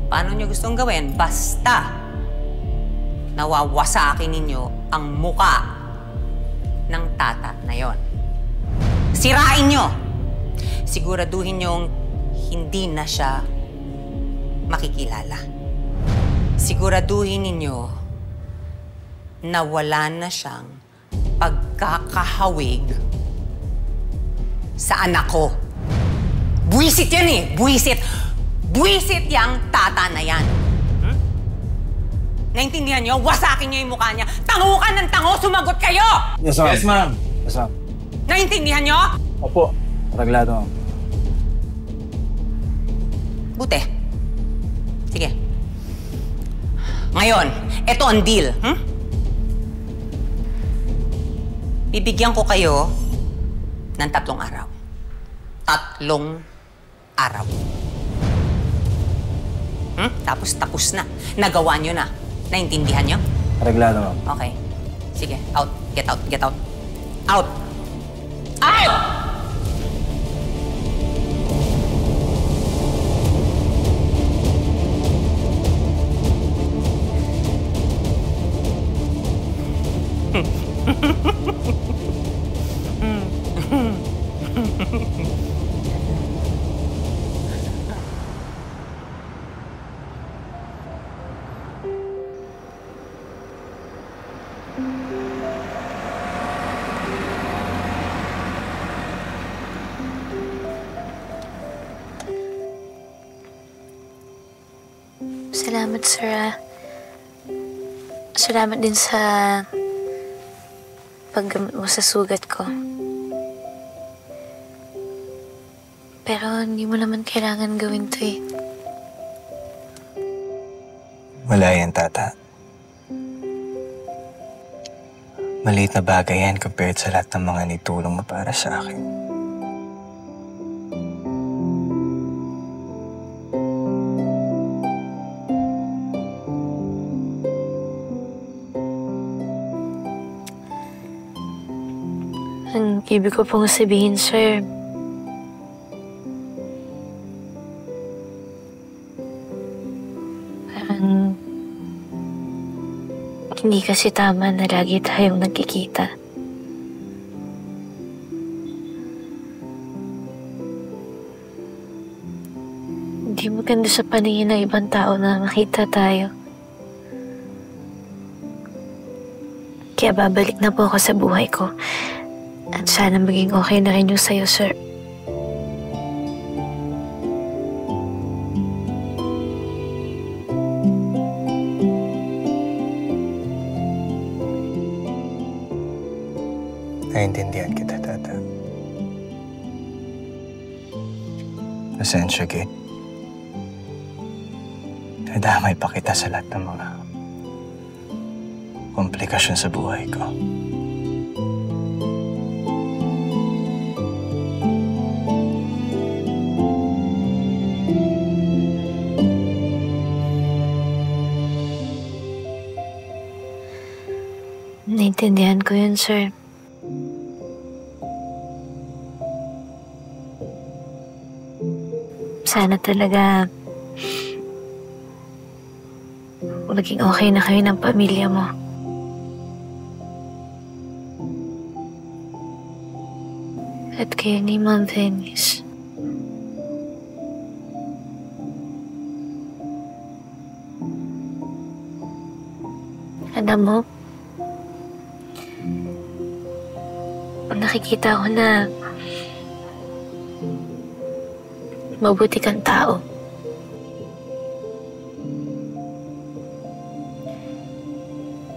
Paano nyo gustong gawin? Basta nawawasakin ninyo ang muka ng tata na yon. Sirain nyo. Siguraduhin nyong hindi na siya makikilala. Siguraduhin ninyo na wala na siyang pagkakahawig sa anak ko. Buwisit yan eh! Buwisit! Buwisit yang tata na yan. Naintindihan nyo? Wasakin nyo yung mukha niya. Tango ka ng tango! Sumagot kayo! Yes, ma'am. Yes, ma'am. Yes, ma'am. Naintindihan nyo? Opo. Araglado, ma'am. Buti. Sige. Ngayon, eto ang deal. Bibigyan ko kayo ng 3 araw. 3 araw. Tapos na. Nagawa nyo na. Naintindihan nyo? Araglado, ma'am. Okay. Sige, out. Get out. Get out. Out! Out! Salamat, sir. Salamat din sa paggamot mo sa sugat ko. Pero hindi mo naman kailangan gawin to eh. Wala yan, Tata. Maliit na bagay yan compared sa lahat ng mga nitulong mo para sa akin. Ang ibig ko pong sabihin, sir, parang hindi kasi tama na lagi tayong nagkikita. Hindi maganda sa paningin ng ibang tao na makita tayo. Kaya babalik na po ako sa buhay ko. At sana maging okay na rin yung sa'yo, sir. Naintindihan kita, Tata. Pasensya, Kate. Nadamay pa kita sa lahat ng mga komplikasyon sa buhay ko. Naintindihan ko yun, sir. Sana talaga maging okay na kayo ng pamilya mo. At kayo ni Ma'am Venice. Alam mo, nakikita ko na mabuti kang tao.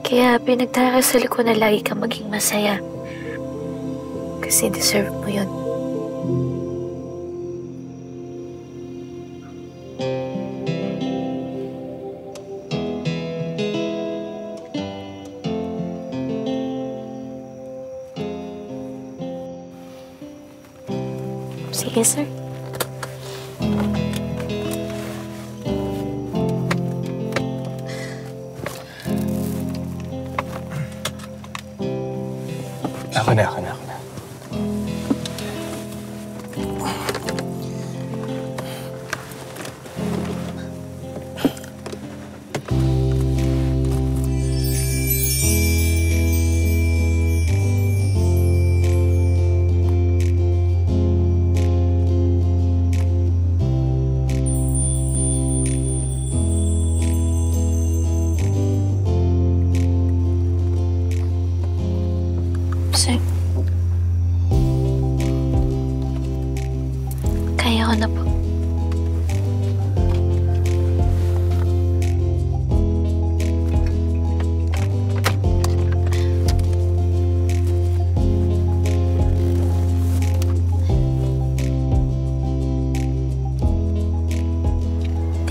Kaya pinagdarasal ko na lagi kang maging masaya. Kasi deserve mo yun. Sige, sir. Ako na. Sir. Kaya ko na po.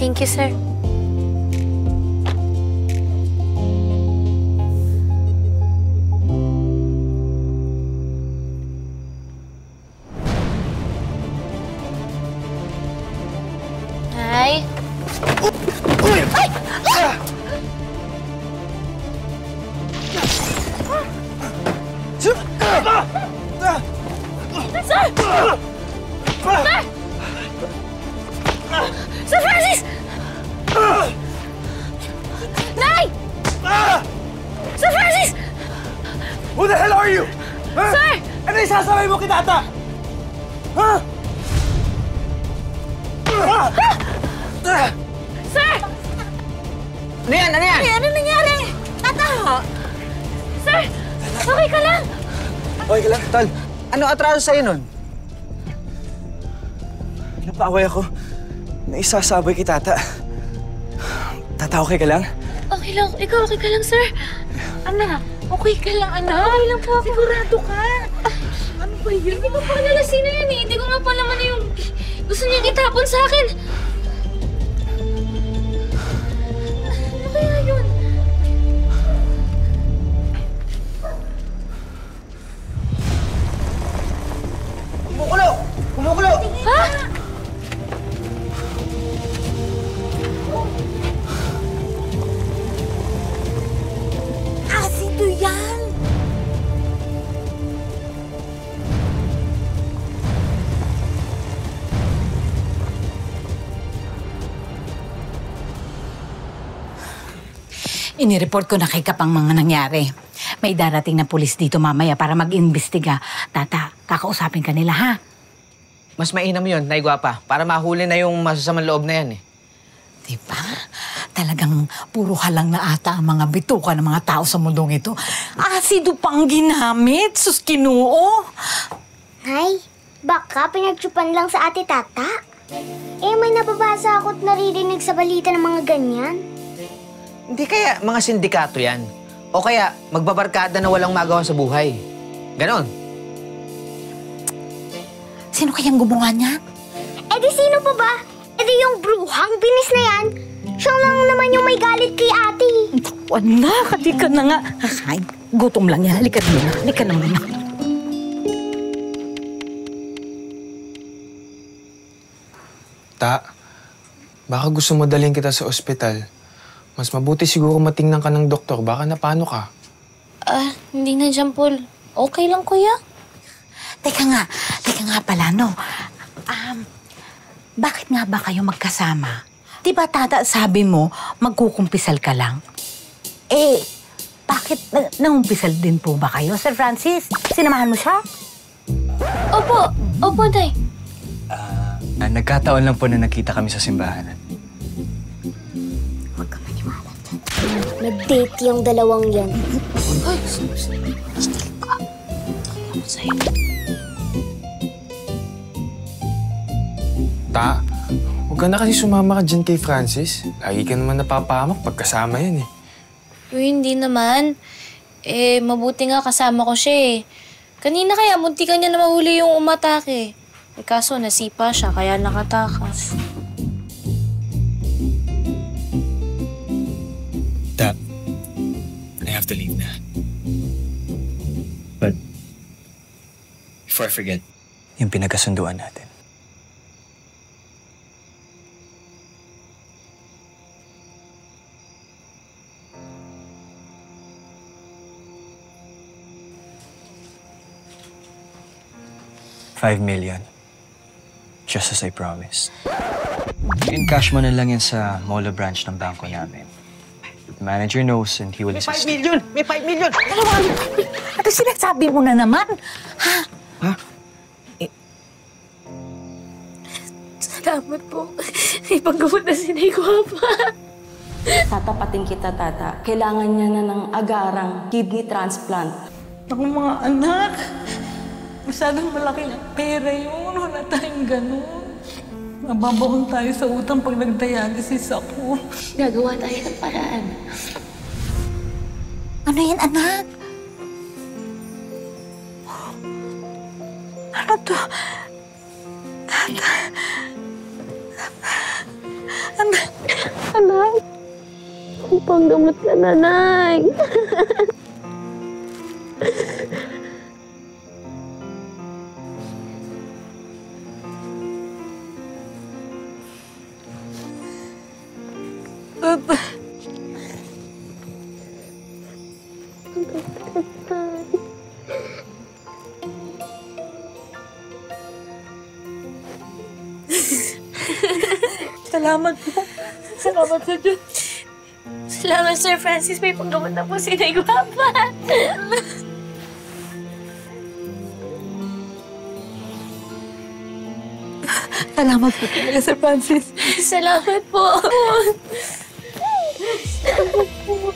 Thank you, sir. Ay! Ay! Sir! Sir! Sir Francis! Nay! Sir Francis! Who the hell are you? Ha? Sir! Ano isasabay mo kay Tata? Ha? Sir! Ano yan? Ano yan? Ano nangyari? Tata! Sir! Okay ka lang? Okay ka lang, Tol. Ano atraso sa'yo nun? Napaaway ako. Naisasabay kay Tata. Tata, okay ka lang? Okay lang. Ikaw, okay ka lang, sir? Anak, okay ka lang, anak? Okay lang po ako. Sigurado ka. Ano ba yun? Hindi ko pa nalasina yan eh. Hindi ko nga pala man yung gusto niyang itapon sa akin. Ano kaya yun? Kumukulo! Kumukulo! Ha? Asido yan! Inireport ko na kay Kapang mga nangyari. May darating na pulis dito mamaya para mag-imbestiga. Tata, kakausapin ka nila, ha? Mas mainam yun, Nay Guapa, para mahuli na yung masasamang loob na yan eh. Diba? Talagang puro halang na ata ang mga bituka ng mga tao sa mundong ito. Asido pang ginamit, sus Kinuo. Nay, baka pinagtsupan lang sa ate Tata. Eh, may nababasa ako at naririnig sa balita ng mga ganyan. Hindi kaya mga sindikato yan. O kaya magbabarkada na walang magawa sa buhay. Ganon. Sino kayang gumawa niyan? Eh di sino pa ba? Eh di yung bruhang binis na yan. Siya lang naman yung may galit kay ate. Anak, halika na nga. Ay, gutom lang yan. Halika na. Halika na muna. Ta, baka gusto mo dalhin kita sa ospital. Mas mabuti siguro matingnan ka ng doktor. Baka napano ka. Hindi na dyan, Paul. Okay lang, kuya. Teka nga pala, no? Bakit nga ba kayo magkasama? Di ba, Tata, sabi mo, magkukumpisal ka lang? Eh, bakit nangunpisal din po ba kayo, Sir Francis? Sinamahan mo siya? Opo, Day. Nagkataon lang po na nakita kami sa simbahan. Nag-date yung dalawang yan. Ay, Ta, huwag ka na kasi sumama ka dyan kay Francis. Lagi ka naman napapahamak pagkasama yan eh. Uy, hindi naman. Eh, mabuti nga kasama ko siya eh. Kanina kaya, munti ka niya na mahuli yung umatake. Eh, kaso nasipa siya, kaya nakatakas. Tap, I have to leave na. But, before I forget, yung pinagkasunduan natin. $5 million. Just as I promised. In-cash mo na lang yan sa Molo branch ng bangko namin. The manager knows and he will assist. May 5 million! May 5 million! Ano sinasabi mo na naman? Ha? Ha? Salamat po. Ipaggamot na si Nay Guapa. Tatapatin kita, Tata. Kailangan niya na ng agarang kidney transplant. Ang mga anak, masyadong malaki ang pera yun. Wala tayong ganun. Mababahon tayo sa utang pag nag-dialysis ako. Gagawa tayo ng paraan. Ano yan, anak? Ano to? Anak, ang panggamot na nanay. Salamat po. Salamat sa Diyos. Salamat, Sir Francis. May paggamot na po si Nay Guapa. Salamat po talaga, Sir Francis. Salamat po. Salamat po.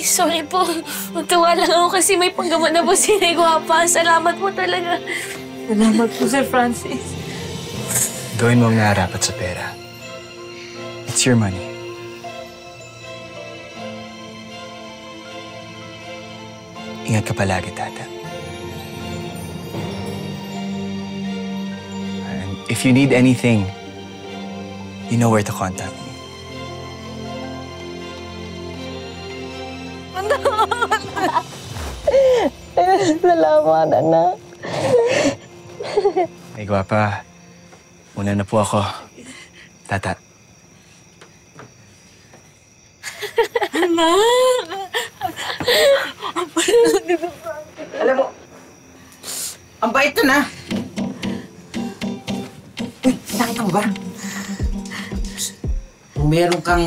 Sorry po. Matawa lang ako kasi may panggawa na po si Guwapa. Salamat po talaga. Salamat po, Sir Francis. Gawin mo ang nararapat sa pera. It's your money. Ingat ka palagi, Tata. And if you need anything, you know where to contact me. Salamat, anak. Ay, Guwapa. Una na po ako. Tata. Anak! Alam mo, ang bait na. Uy, nakita mo ba? Kung meron kang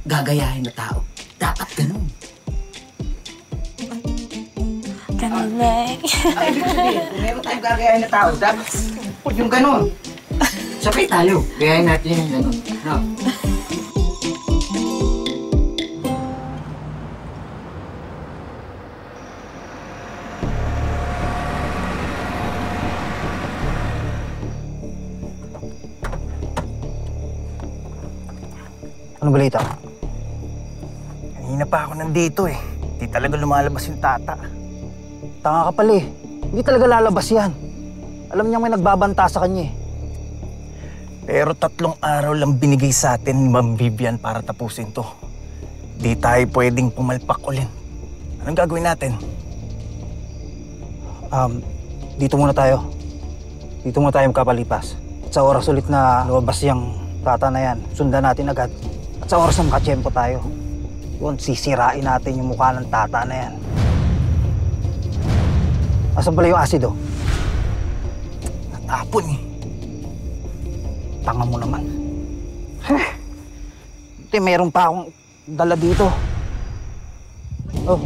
gagayahin na tao, dapat ganun. Ganun, Nek. Ay, ibig sabihin, kung meron tayong gagayahin na tao, dapat yung ganun. Sabay tayo, gayahin natin yung ganun. No? Ano balita? Kanina pa ako nandito eh. Hindi talaga lumalabas yung Tata. Tanga ka pala eh. Hindi talaga lalabas yan. Alam niya may nagbabanta sa kanya eh. Pero 3 araw lang binigay sa atin ni Ma'am Vivian para tapusin to. Di tayo pwedeng pumalpak ulit. Anong gagawin natin? Dito muna tayo. Dito muna tayo magkapalipas. At sa oras ulit na lumabas yung Tata na yan, sundan natin agad. At sa oras na makatsyempo tayo, yun, sisirain natin yung mukha ng Tata na yan. Asan pala yung asido? Natapon eh. Tanga mo naman. Meron pa akong dala dito. Oh.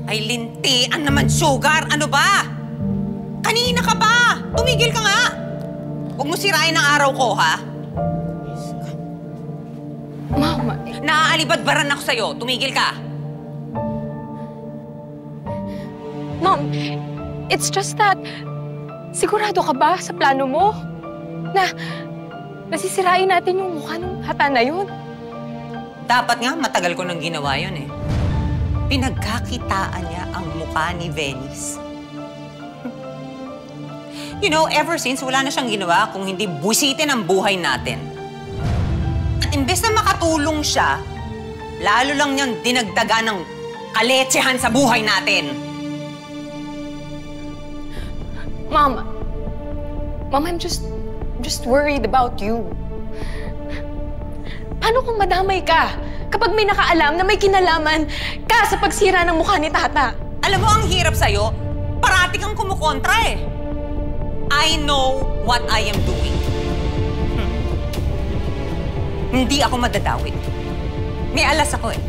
Ay, lintian naman, Sugar! Ano ba? Kanina ka pa! Tumigil ka nga! Huwag mo sirain ang araw ko, ha? Mama, naaalibadbaran ako sa'yo. Tumigil ka! Mom, it's just that, sigurado ka ba sa plano mo? Na nasisirain natin yung mukha ng hata na yun? Dapat nga, matagal ko nang ginawa yun eh. Pinagkakitaan niya ang mukha ni Venice. You know, ever since, wala na siyang ginawa kung hindi busitin ang buhay natin. At imbes na makatulong siya, lalo lang niyang dinagdagan ng kaletsehan sa buhay natin. Mom, I'm just worried about you. Paano kung madamay ka kapag may nakaalam na may kinalaman ka sa pagsira ng mukha ni Tata? Alam mo, ang hirap sa'yo, parati kang kumukontra eh. I know what I am doing. Hindi ako madadawi. May alas ako eh.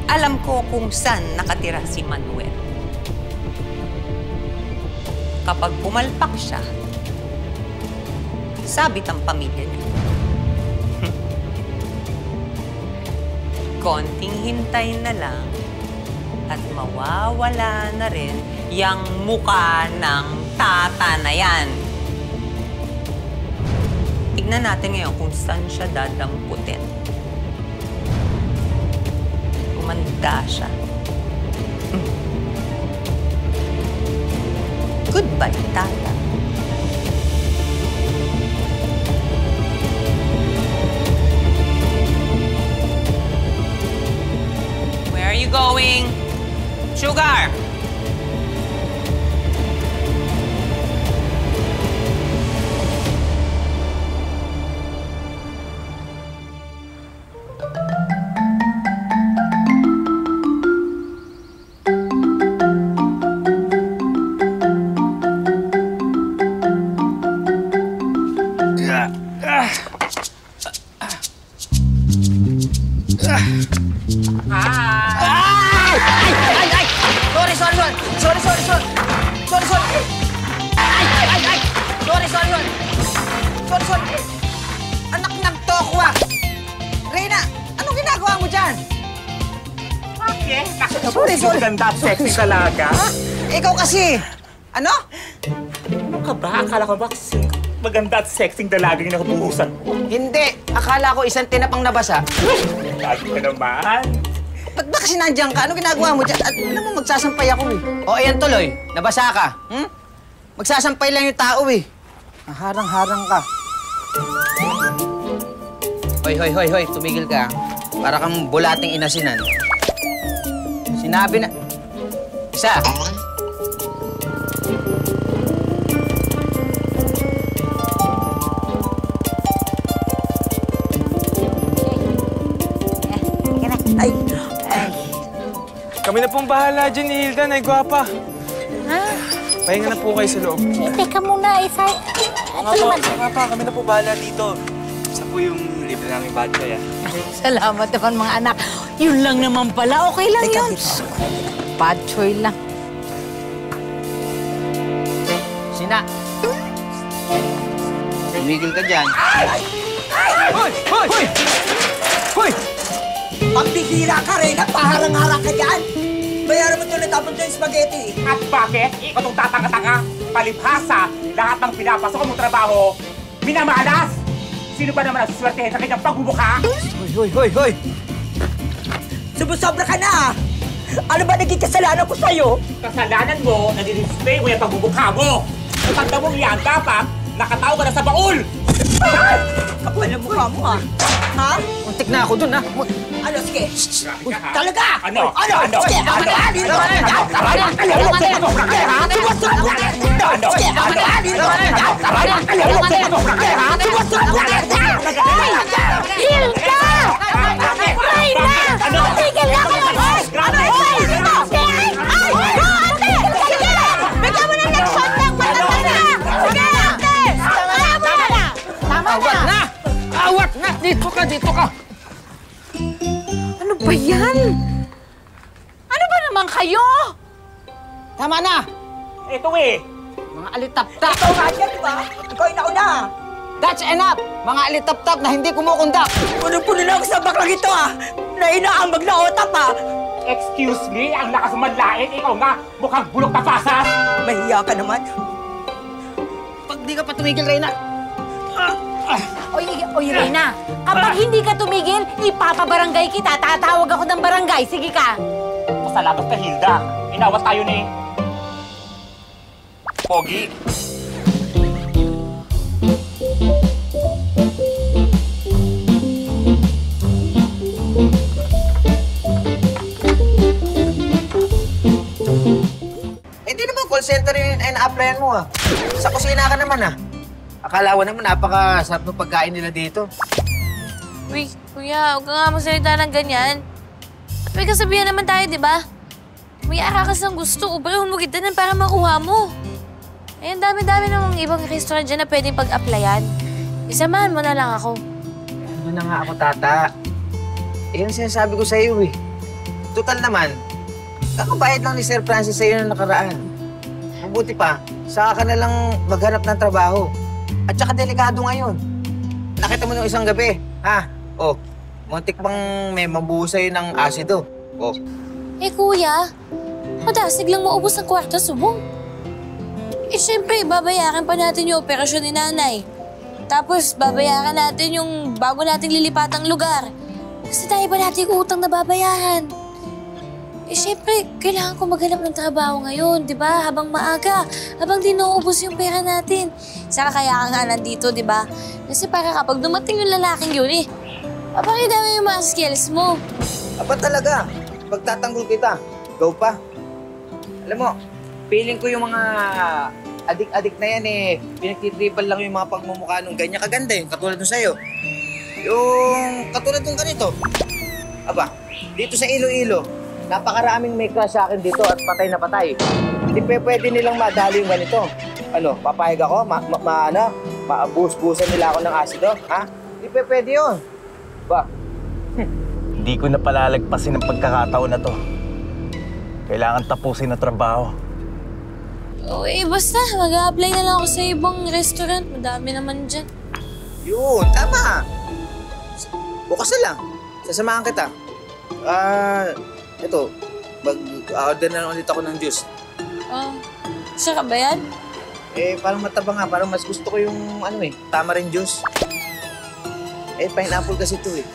Alam ko kung saan nakatira si Manuel. Kapag pumalpak siya, sabit ang pamilya niya. Konting hintay na lang at mawawala na rin yang mukha ng Tata na yan. Tignan natin ngayon kung saan siya dadamputin. Umanda siya. Goodbye, Tata. Where are you going? Sugar! Ay! Sorry! Sorry! Anak ng tokwa! Reyna, anong ginagawa mo dyan? Bakit? Sorry. Ganda at sexy talaga. Ikaw kasi! Ano? Ano ka ba? Akala ko ba kasi maganda at sexy dalagang nakabuhusan mo? Hindi. Akala ko isang tinapang nabasa. Lagi ka naman. Ba't ba kasi nandiyan ka? Ano ginagawa mo dyan? At alam mo, magsasampay ako eh. O, ayan tuloy. Nabasa ka. Magsasampay lang yung tao eh. Harang-harang ka. Hoy. Tumigil ka. Para kang bulating inasinan. Sinabi na... Isa. Ay. Kami na pong bahala dyan ni Hilda, Nay Guwapa. Ha? Pahinga na po kayo sa loob. Teka muna, Isay. Nga pa, kami na po bahala dito. Isa po yung libre namin bad boy, Salamat naman mga anak. Yun lang naman pala. Okay lang yun. Bad choy lang. Sina. Tumigil ka dyan. Hoy! Pagbihira ka rin, paharang-harang ka dyan. Bayaran mo ito na tapon yung spaghetti. At bakit? Ikaw itong tatanga-tanga, palibhasa, lahat ng pinapasok mong trabaho, minamalas! Sino ba naman ang suswertehin sa kanyang pagbubuka? Hoy! Sumusobra ka na! Ano ba naging kasalanan ko sa'yo? Kasalanan mo na dinidisplay mo yung pagbubukha mo! Matanda mong yan, dapat nakatawa ka na sa baul! Kapal na mukha mo, ha? Ha? Muntik na ako dun, ha? Ano, sige? Talaga? Ano? Sige, ako na! Dito! Hilda! Reyna! Tigil na ako ng boss! Ano? Bigyan mo ng leksyon ng matanda na! Sige, ate! Tama na! Awat na! Dito ka! Ano ba yan? Ano ba naman kayo? Tama na! Ito eh! Mga alitap-tap! Ikaw nga dyan, di ba? Ikaw yung nauna! That's enough! Mga alitap-tap na hindi kumukundak! Puno-puno na ako sa baklang ito, ha? Na inaambag na otap, ha? Excuse me, ang lakas mo manlain, ikaw nga, mukhang bulok na pasas! Mahiya ka naman. Pag di ka pa tumigil, Reyna! Oy, Reyna, kapag hindi ka tumigil, ipapabarangay kita. Tatawag ako ng barangay. Sige ka. Pasalamat ka, Hilda. Inawat tayo ni... Pogi. Hindi naman call center yung ina-applyan mo, ha? Sa kusina ka naman, ha? Akala ko naman napakasarap ng pagkain nila dito. Uy, kuya, huwag ka nga magsalita ng ganyan. At may kasabihan naman tayo, di ba? May arakas ng gusto, ubrahon mo kita para makuha mo. Eh, ang dami-dami namang ibang restaurant dyan na pwedeng pag-applyan. Isamahan mo na lang ako. Ano na nga ako, tata? Eh, yung sinasabi ko sa iyo, eh. Total naman, kakabayad lang ni Sir Francis sa iyo na nakaraan. Mabuti pa, saka ka na lang maghanap ng trabaho. At saka delikado ngayon. Nakita mo nung isang gabi, ha? Oh, muntik pang may mabuhos sa'yo ng asido. Oh. Eh, kuya, madasig lang maubos ang kwarta subong. Eh, syempre, babayaran pa natin yung operasyon ni nanay. Tapos, babayaran natin yung bago nating lilipatang lugar. Kasi tayo pa natin utang na babayaran. Eh, syempre, kailangan ko maghanap ng trabaho ngayon, di ba? Habang maaga, habang di nauubos yung pera natin. Saka kaya ka nga nandito, di ba? Kasi para kapag dumating yung lalaking yun, eh, papakita mo yung mga skills mo. Aba talaga, pagtatanggol kita, go pa. Alam mo, feeling ko yung mga adik-adik na yan, eh, pinagtitripan lang yung mga pagmumukha nung ganyan kaganda yung katulad nung sa'yo. Yung katulad nung ganito. Aba, dito sa Iloilo, napakaraming may crush sa akin dito at patay na patay. Hindi pwede nilang madali yung ganito. Ano, papayag ako? Maabus-busan nila ako ng asido? Ha? Hindi pwede yun. Ba? Hindi ko na palalagpasin ang pagkakataon na to. Kailangan tapusin ang trabaho. Basta. Mag-a-apply na lang ako sa ibang restaurant. Madami naman dyan. Yun, tama. Bukas na lang. Sasamahan kita. Ito. Mag-order na lang ulit ako ng juice. Siya ka ba yan? Parang mataba nga. Parang mas gusto ko yung, tamarind juice. Pineapple kasi ito eh.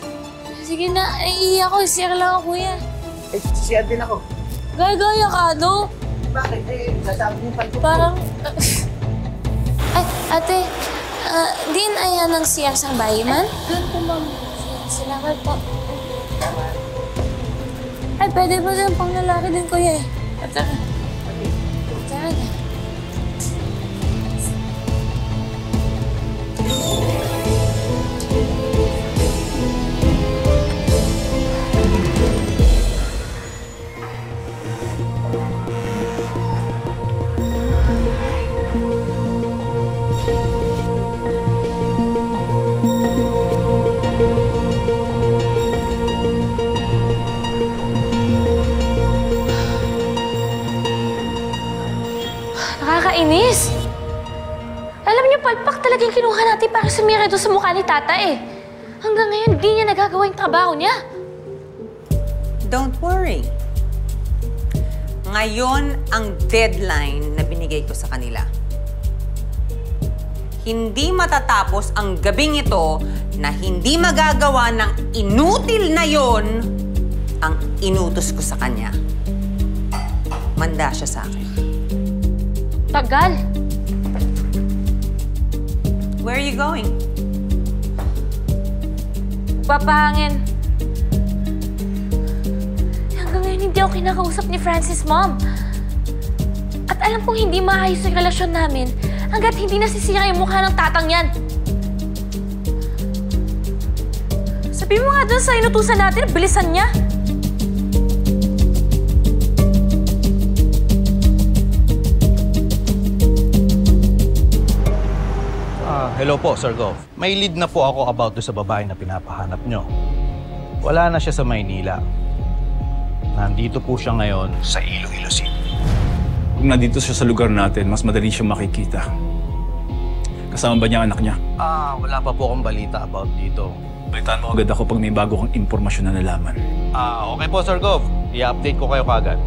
Sige na. Naiiyak ako. Share lang ako, kuya. Share din ako. Gaya-gaya ka, no? Bakit? Sasabi mo pa. Parang... Ay, ate. Din ayan ng siya sa bayiman? Doon po, ma'am. Salamat po. Ay, pwede ba din pang lalaki din, kuya eh? Tara. Tara na. Nakakainis! Alam niyo, palpak talaga yung kinuha natin para sumira doon sa mukha ni Tata eh. Hanggang ngayon, di niya nagagawa yung trabaho niya. Don't worry. Ngayon ang deadline na binigay ko sa kanila. Hindi matatapos ang gabing ito na hindi magagawa ng inutil na yon ang inutos ko sa kanya. Manda siya sa akin. Tagal. Where are you going? Papahangin. Hanggang ngayon hindi ako kinakausap ni Francis, Mom. At alam kong hindi maayos yung relasyon namin hanggat hindi nasisira yung mukha ng tatang yan. Sabi mo nga dun sa inutusan natin, bilisan niya. Hello po, Sir Gov. May lead na po ako about sa babae na pinapahanap nyo. Wala na siya sa Maynila. Nandito po siya ngayon sa Iloilo City. Kung nandito siya sa lugar natin, mas madali siya makikita. Kasama ba niya anak niya? Wala pa po akong balita about dito. Balitaan mo agad ako pag may bago kang impormasyon na nalaman. Okay po, Sir Gov. I-update ko kayo kagad.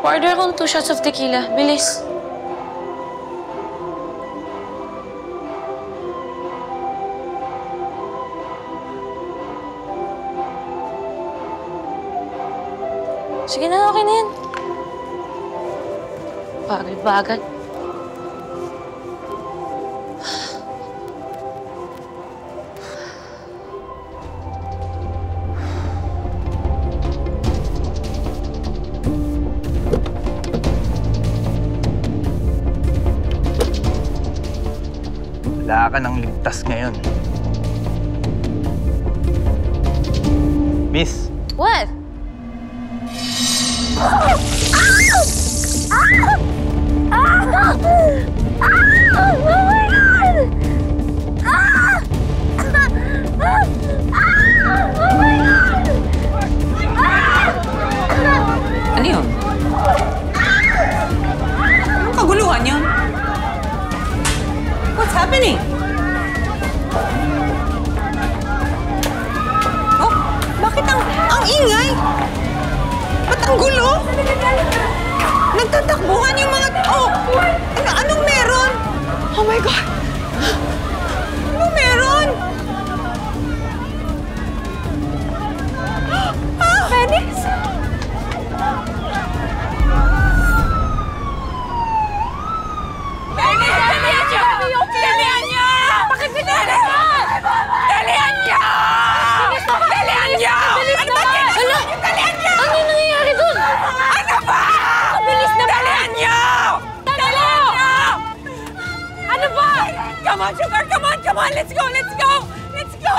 Order kong 2 shots of tequila. Bilis. Sige na, okay na yan. Bagal-bagal. Wala ka nang ligtas ngayon. Miss. What? Ano yun? Anong kaguluhan yun? What's happening? Oh, bakit ang ingay? Ba't ang gulo? Nagtatakbuhan yung mga... Oh! Anong meron? Oh my God! Anong meron? Venice! Dalihan niyo! Dalihan niyo! Bakit pinili? Dalihan niyo! Dalihan niyo! Bilis naman! Hala! Dalihan niyo! Ano yung nangyayari dun? Ano ba? Bilis naman! Dalihan niyo! Dalihan niyo! Ano ba? Come on, Sugar! Come on! Come on! Let's go! Let's go! Let's go!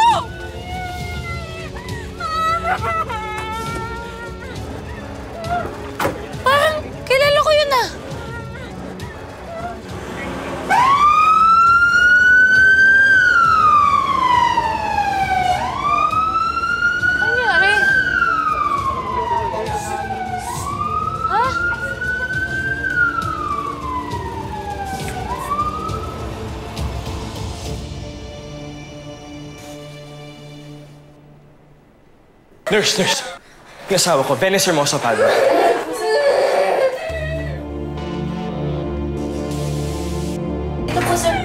Nurse! Yung asawa ko, Venice Hermosa Padua. Ito po, sir.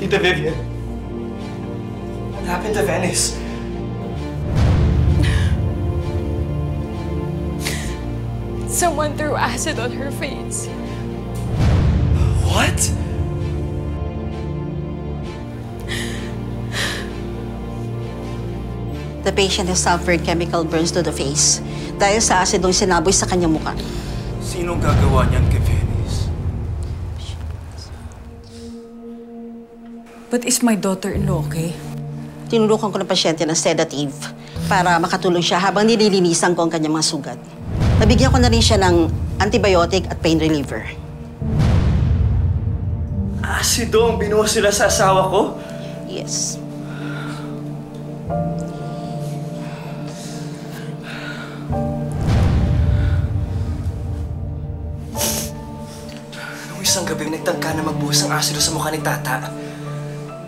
Tita Vivian, what happened to Venice? Someone threw acid on her face. What? The patient has suffered chemical burns to the face dahil sa asidong sinaboy sa kanyang mukha. Sinong gagawa niyan kay Venice? But is my daughter-in-law okay? Tinurukan ko ng pasyente ng sedative para makatulong siya habang nililinisan ko ang kanyang mga sugat. Nabigyan ko na rin siya ng antibiotic at pain reliever. Asido ang binuha sila sa asawa ko? Yes. Nung isang gabi, nagtangka na magbuhos ng asido sa mukha ni Tata.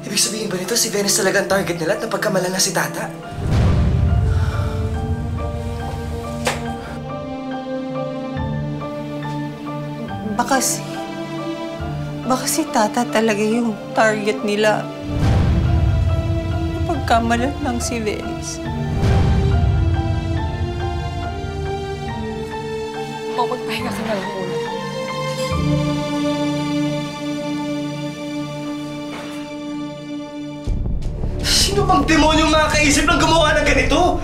Ibig sabihin ba nito si Venice talaga ang target nila at napagkamalala si Tata? Baka si Tata talaga yung target nila. Pagkamalan lang si Venice. Magpahinga ka na lang muna. Sino bang demonyong makakaisip ng gumawa ng ganito?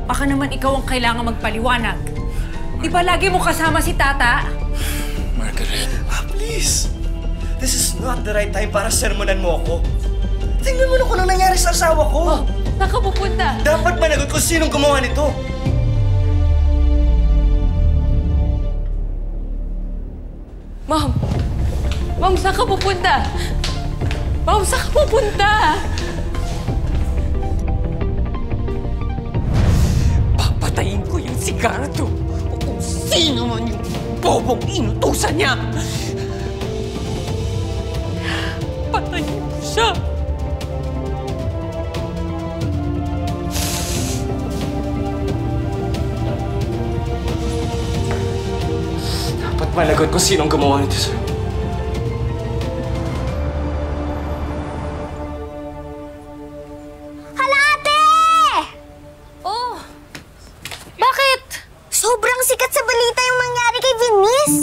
Baka naman ikaw ang kailangan magpaliwanag. Di ba lagi mo kasama si Tata? Margaret, please. This is not the right time para sermonan mo ako. Tingnan mo na kung ano nangyari sa asawa ko. Oh, saan ka pupunta? Dapat managot kung sinong gumawa nito. Mom! Mom, saan ka pupunta? Mom, saan ka pupunta? Papatayin ko yung sigareto o kung sino man yung bobong inutusan niya. Patayin ko siya. Dapat managot kung sinong gumawa nito, sir. Hala, ate! Oh! Bakit? Sobrang sikat sa balita yung mangyari kay Venice.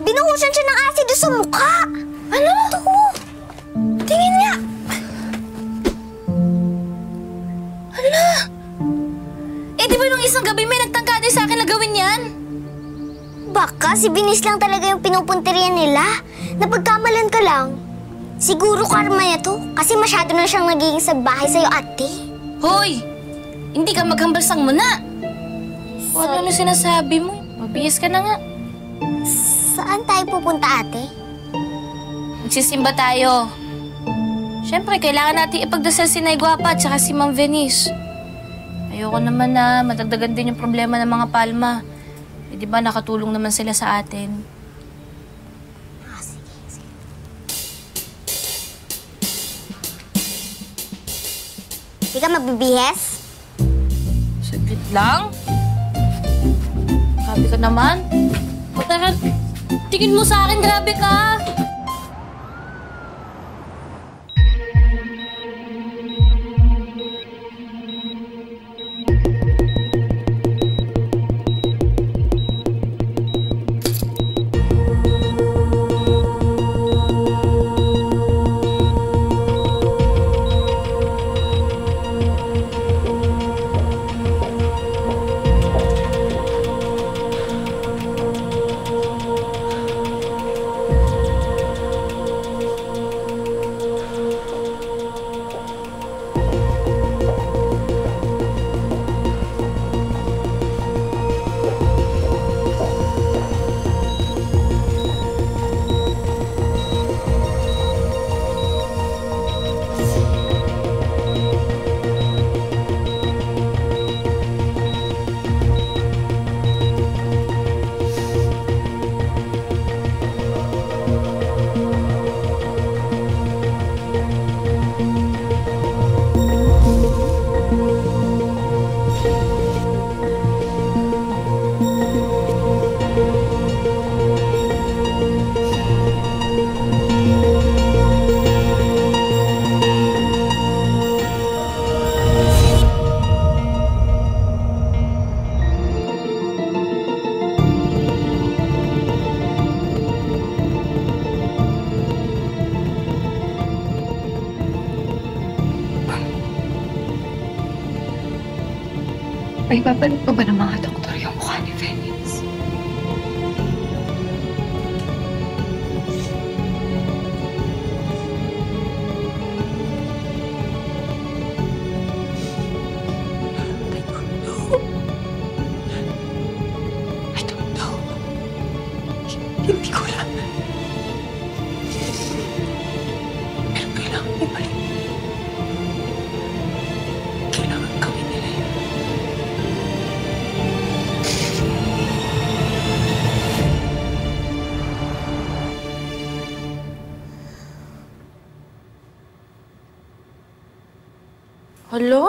Binuhusan siya ng asido sa mukha. Ano? Ito. Tingin nga. Hala! Eh, di ba nung isang gabi may nagtangka din sa akin na gawin yan? Baka si Venice lang talaga yung pinupunterian nila. Napagkamalan ka lang. Siguro karma niya to kasi masyado na siyang nagiging sa bahay sa'yo, ate. Hoy! Hindi ka maghambalsang mo na. O ano sinasabi mo? Mabihis ka na nga. Saan tayo pupunta, ate? Magsisimba tayo. Siyempre, kailangan natin ipagdasal si Nay Guapa at saka si Ma'am Venice. Ayoko naman na madagdagan din yung problema ng mga Palma. Eh, di ba nakatulong naman sila sa atin? Di ka magbibihes? Saglit lang. Grabe ka naman. O tara, tingin mo sa akin, grabe ka. May babalik pa ba ng mga doktor yung mukha ni Phoenix? Hindi ko alam. Pero kailangan ibalik. Kailangan gawin nila yun. Hello?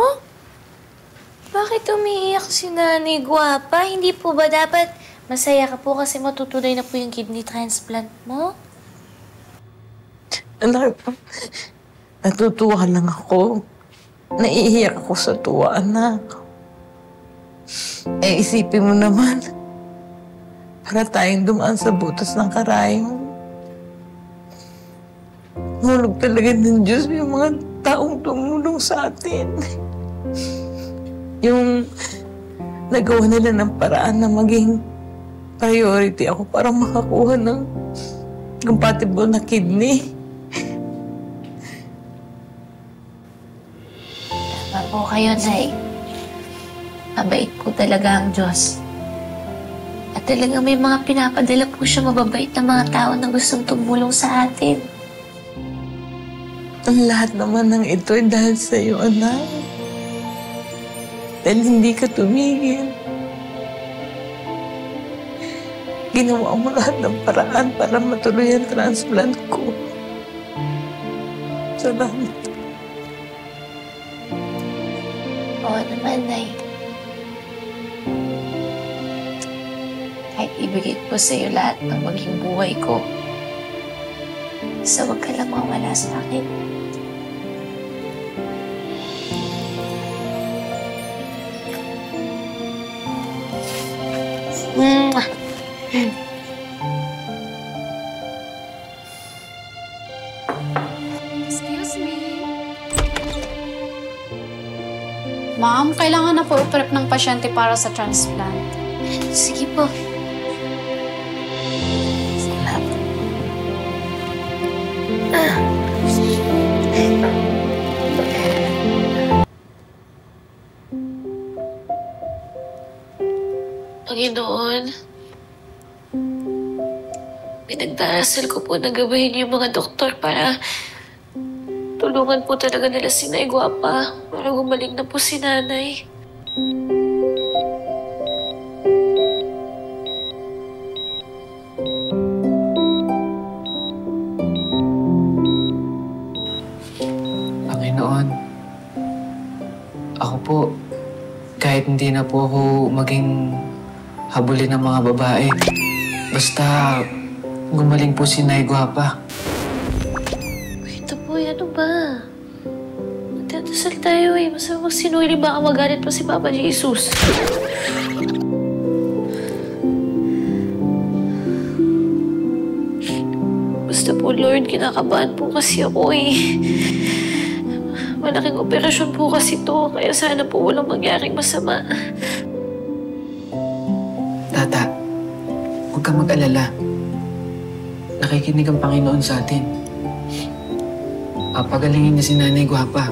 Bakit umiiyak si Nanay Guwapa? Hindi po ba dapat masaya ka po kasi matutuloy na po yung kidney transplant mo? Anak, natutuwa lang ako. Naiiyak ako sa tuwa, anak. Eh, isipin mo naman, para tayong dumaan sa butas ng karayom. Hulog talaga ng Diyos yung mga taong tumulong sa atin. Yung nagawa nila ng paraan na maging priority ako para makakuha ng compatible na kidney. Tama po kayo, Nay. Mabait po talaga ang Diyos. At talagang may mga pinapadala po siya mababait na mga tao na gustong tumulong sa atin. Ang lahat naman ng ito ay dahil sa iyo, anak. Dahil hindi ka tumigil. Ginawa mo lahat ng paraan para matuloy ang transplant ko. Salamat. Oo naman, Nay. Kahit ibigay ko sa iyo lahat ng maging buhay ko, so huwag ka lang mawala sa akin. Excuse me. Ma'am, kailangan na po i-prep ng pasyente para sa transplant. Sige po. Panginoon, pinagdarasal ko po na gabahin yung mga doktor para tulungan po talaga nila si Nay Guwapa para gumaling na po si Nanay. Panginoon, ako po, kahit hindi na po ako maging habulin ng mga babae, basta gumaling po si Nay Guwapa. Ito po, ano ba? Magdadasal tayo eh. Masama magsinuli, baka magalit pa si Papa Jesus. Basta po, Lord, kinakabahan po kasi ako eh. Malaking operasyon po kasi to, kaya sana po walang mangyaring masama. Tata, huwag kang mag-alala. Nakikinig ang Panginoon sa atin. Papagalingin niya si Nanay Guwapa.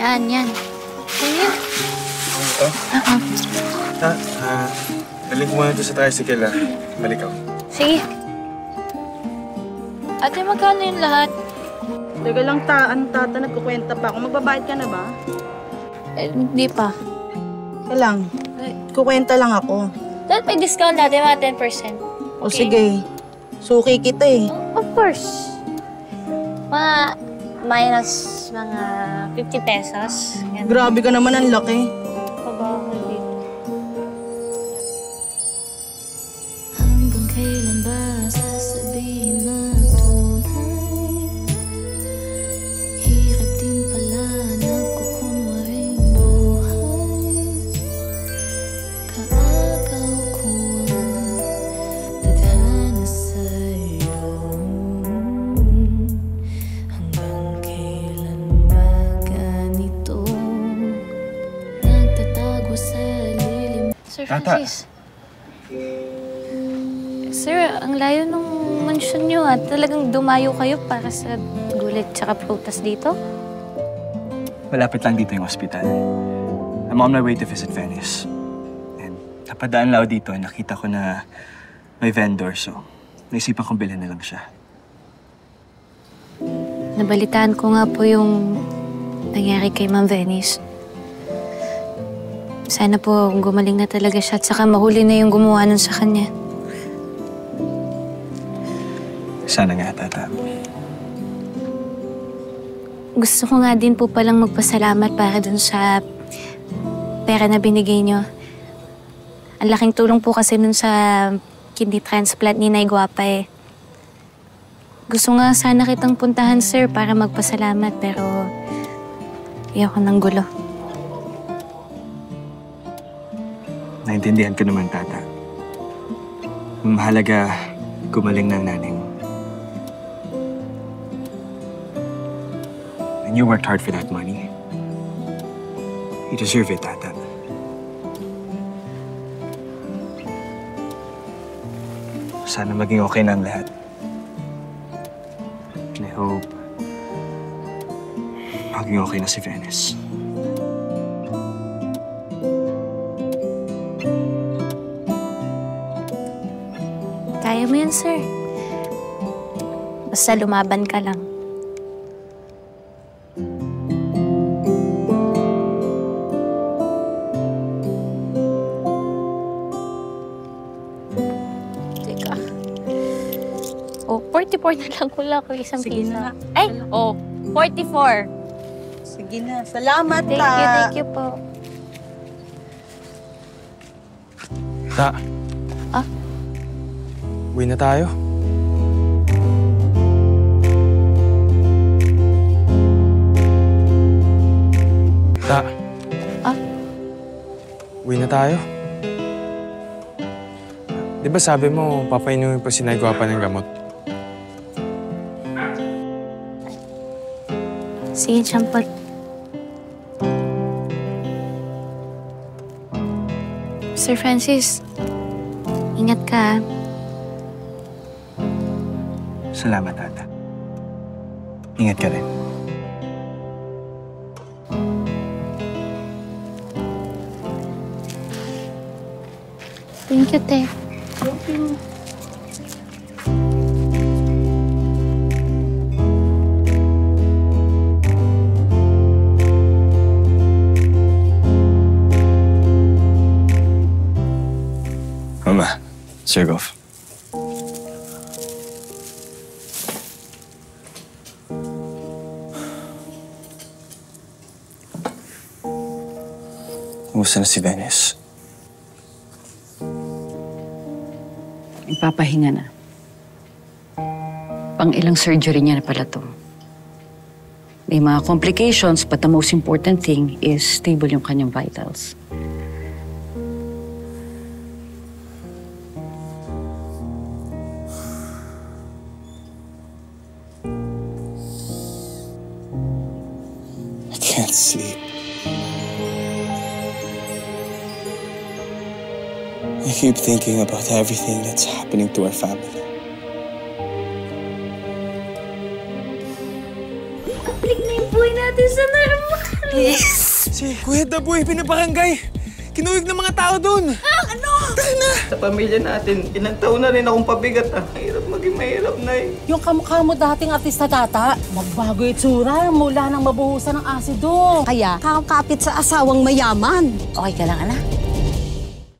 Yan. Yan. Ito? Daling ko muna ito sa tricycle, ha? Balik ako. Sige. Ate, magkano yung lahat? Teka lang, tata, nagkukwenta pa ako. Magbabayad ka na ba? Hindi pa. Teka lang, kukwenta lang ako. Dahil may discount natin, mga 10%. O sige, suki kita eh. Of course. Mga minus mga 50 pesos. Yan. Grabe ka naman, ang laki. Pabaho dito. Hanggang kailan ba sasabihin na tunay? Hirap din pala nagkukunwaring buhay. Kaagaw ko ang tadhana sa'yo. Hanggang kailan ba ganito? Nagtatago sa lilim. Sir Francis. Sir, ang layo ng mansyon nyo at talagang dumayo kayo para sa gulay tsaka prutas dito? Malapit lang dito yung ospital. I'm on my way to visit Venice. And napadaan lang ako dito, nakita ko na may vendor, so naisipan kong bilhin na lang siya. Nabalitaan ko nga po yung nangyari kay Ma'am Venice. Sana po gumaling na talaga siya at saka mahuli na yung gumawa nun sa kanya. Sana nga, Tata. Gusto ko nga din po palang magpasalamat para dun sa pera na binigay nyo. Ang laking tulong po kasi nun sa kidney transplant ni Nay Guapa eh. Gusto nga sana kitang puntahan, sir, para magpasalamat pero ayoko ng gulo. Naintindihan ko naman, Tata. Mahalaga gumaling ng nanay mo. And you worked hard for that money. You deserve it, Tata. Sana maging okay na ang lahat. And I hope maging okay na si Venice. Kaya mo yan, sir. Basta lumaban ka lang. Teka. Oh, 44 na lang. Wala ko isang pisa. Ay! Oh, 44. Sige na. Salamat, Thank you po. Ta. Ah? Uwi na tayo. Ta. Ah? Uwi na tayo. Di ba sabi mo, papainumin pa si Nay Guapa ng gamot? Sige, Champot. Sir Francis, ingat ka. Salamat, Tata. Ingat ka rin. Thank you, Te. Thank you. Mama, Sir Goff. Kumusta na si Venice? Ipapahinga na. Pang-ilang surgery niya na pala to. May mga complications, but the most important thing is stable yung kanyang vitals. I can't sleep. I keep thinking about everything that's happening to our family. Balik na yung buhay natin sa normal. Yes! Si Kuya Daboy, pinabarangay. Kinuwig ng mga tao dun. Ah, ano? Tara na! Sa pamilya natin, ilang taon na rin akong pabigat. Mahirap maging mahirap na eh. Yung kamukha mo dating artista, Tata, magbago itsura mula nang mabuhusan ng asido. Kaya, kakapit sa asawang mayaman. Okay ka lang, anak?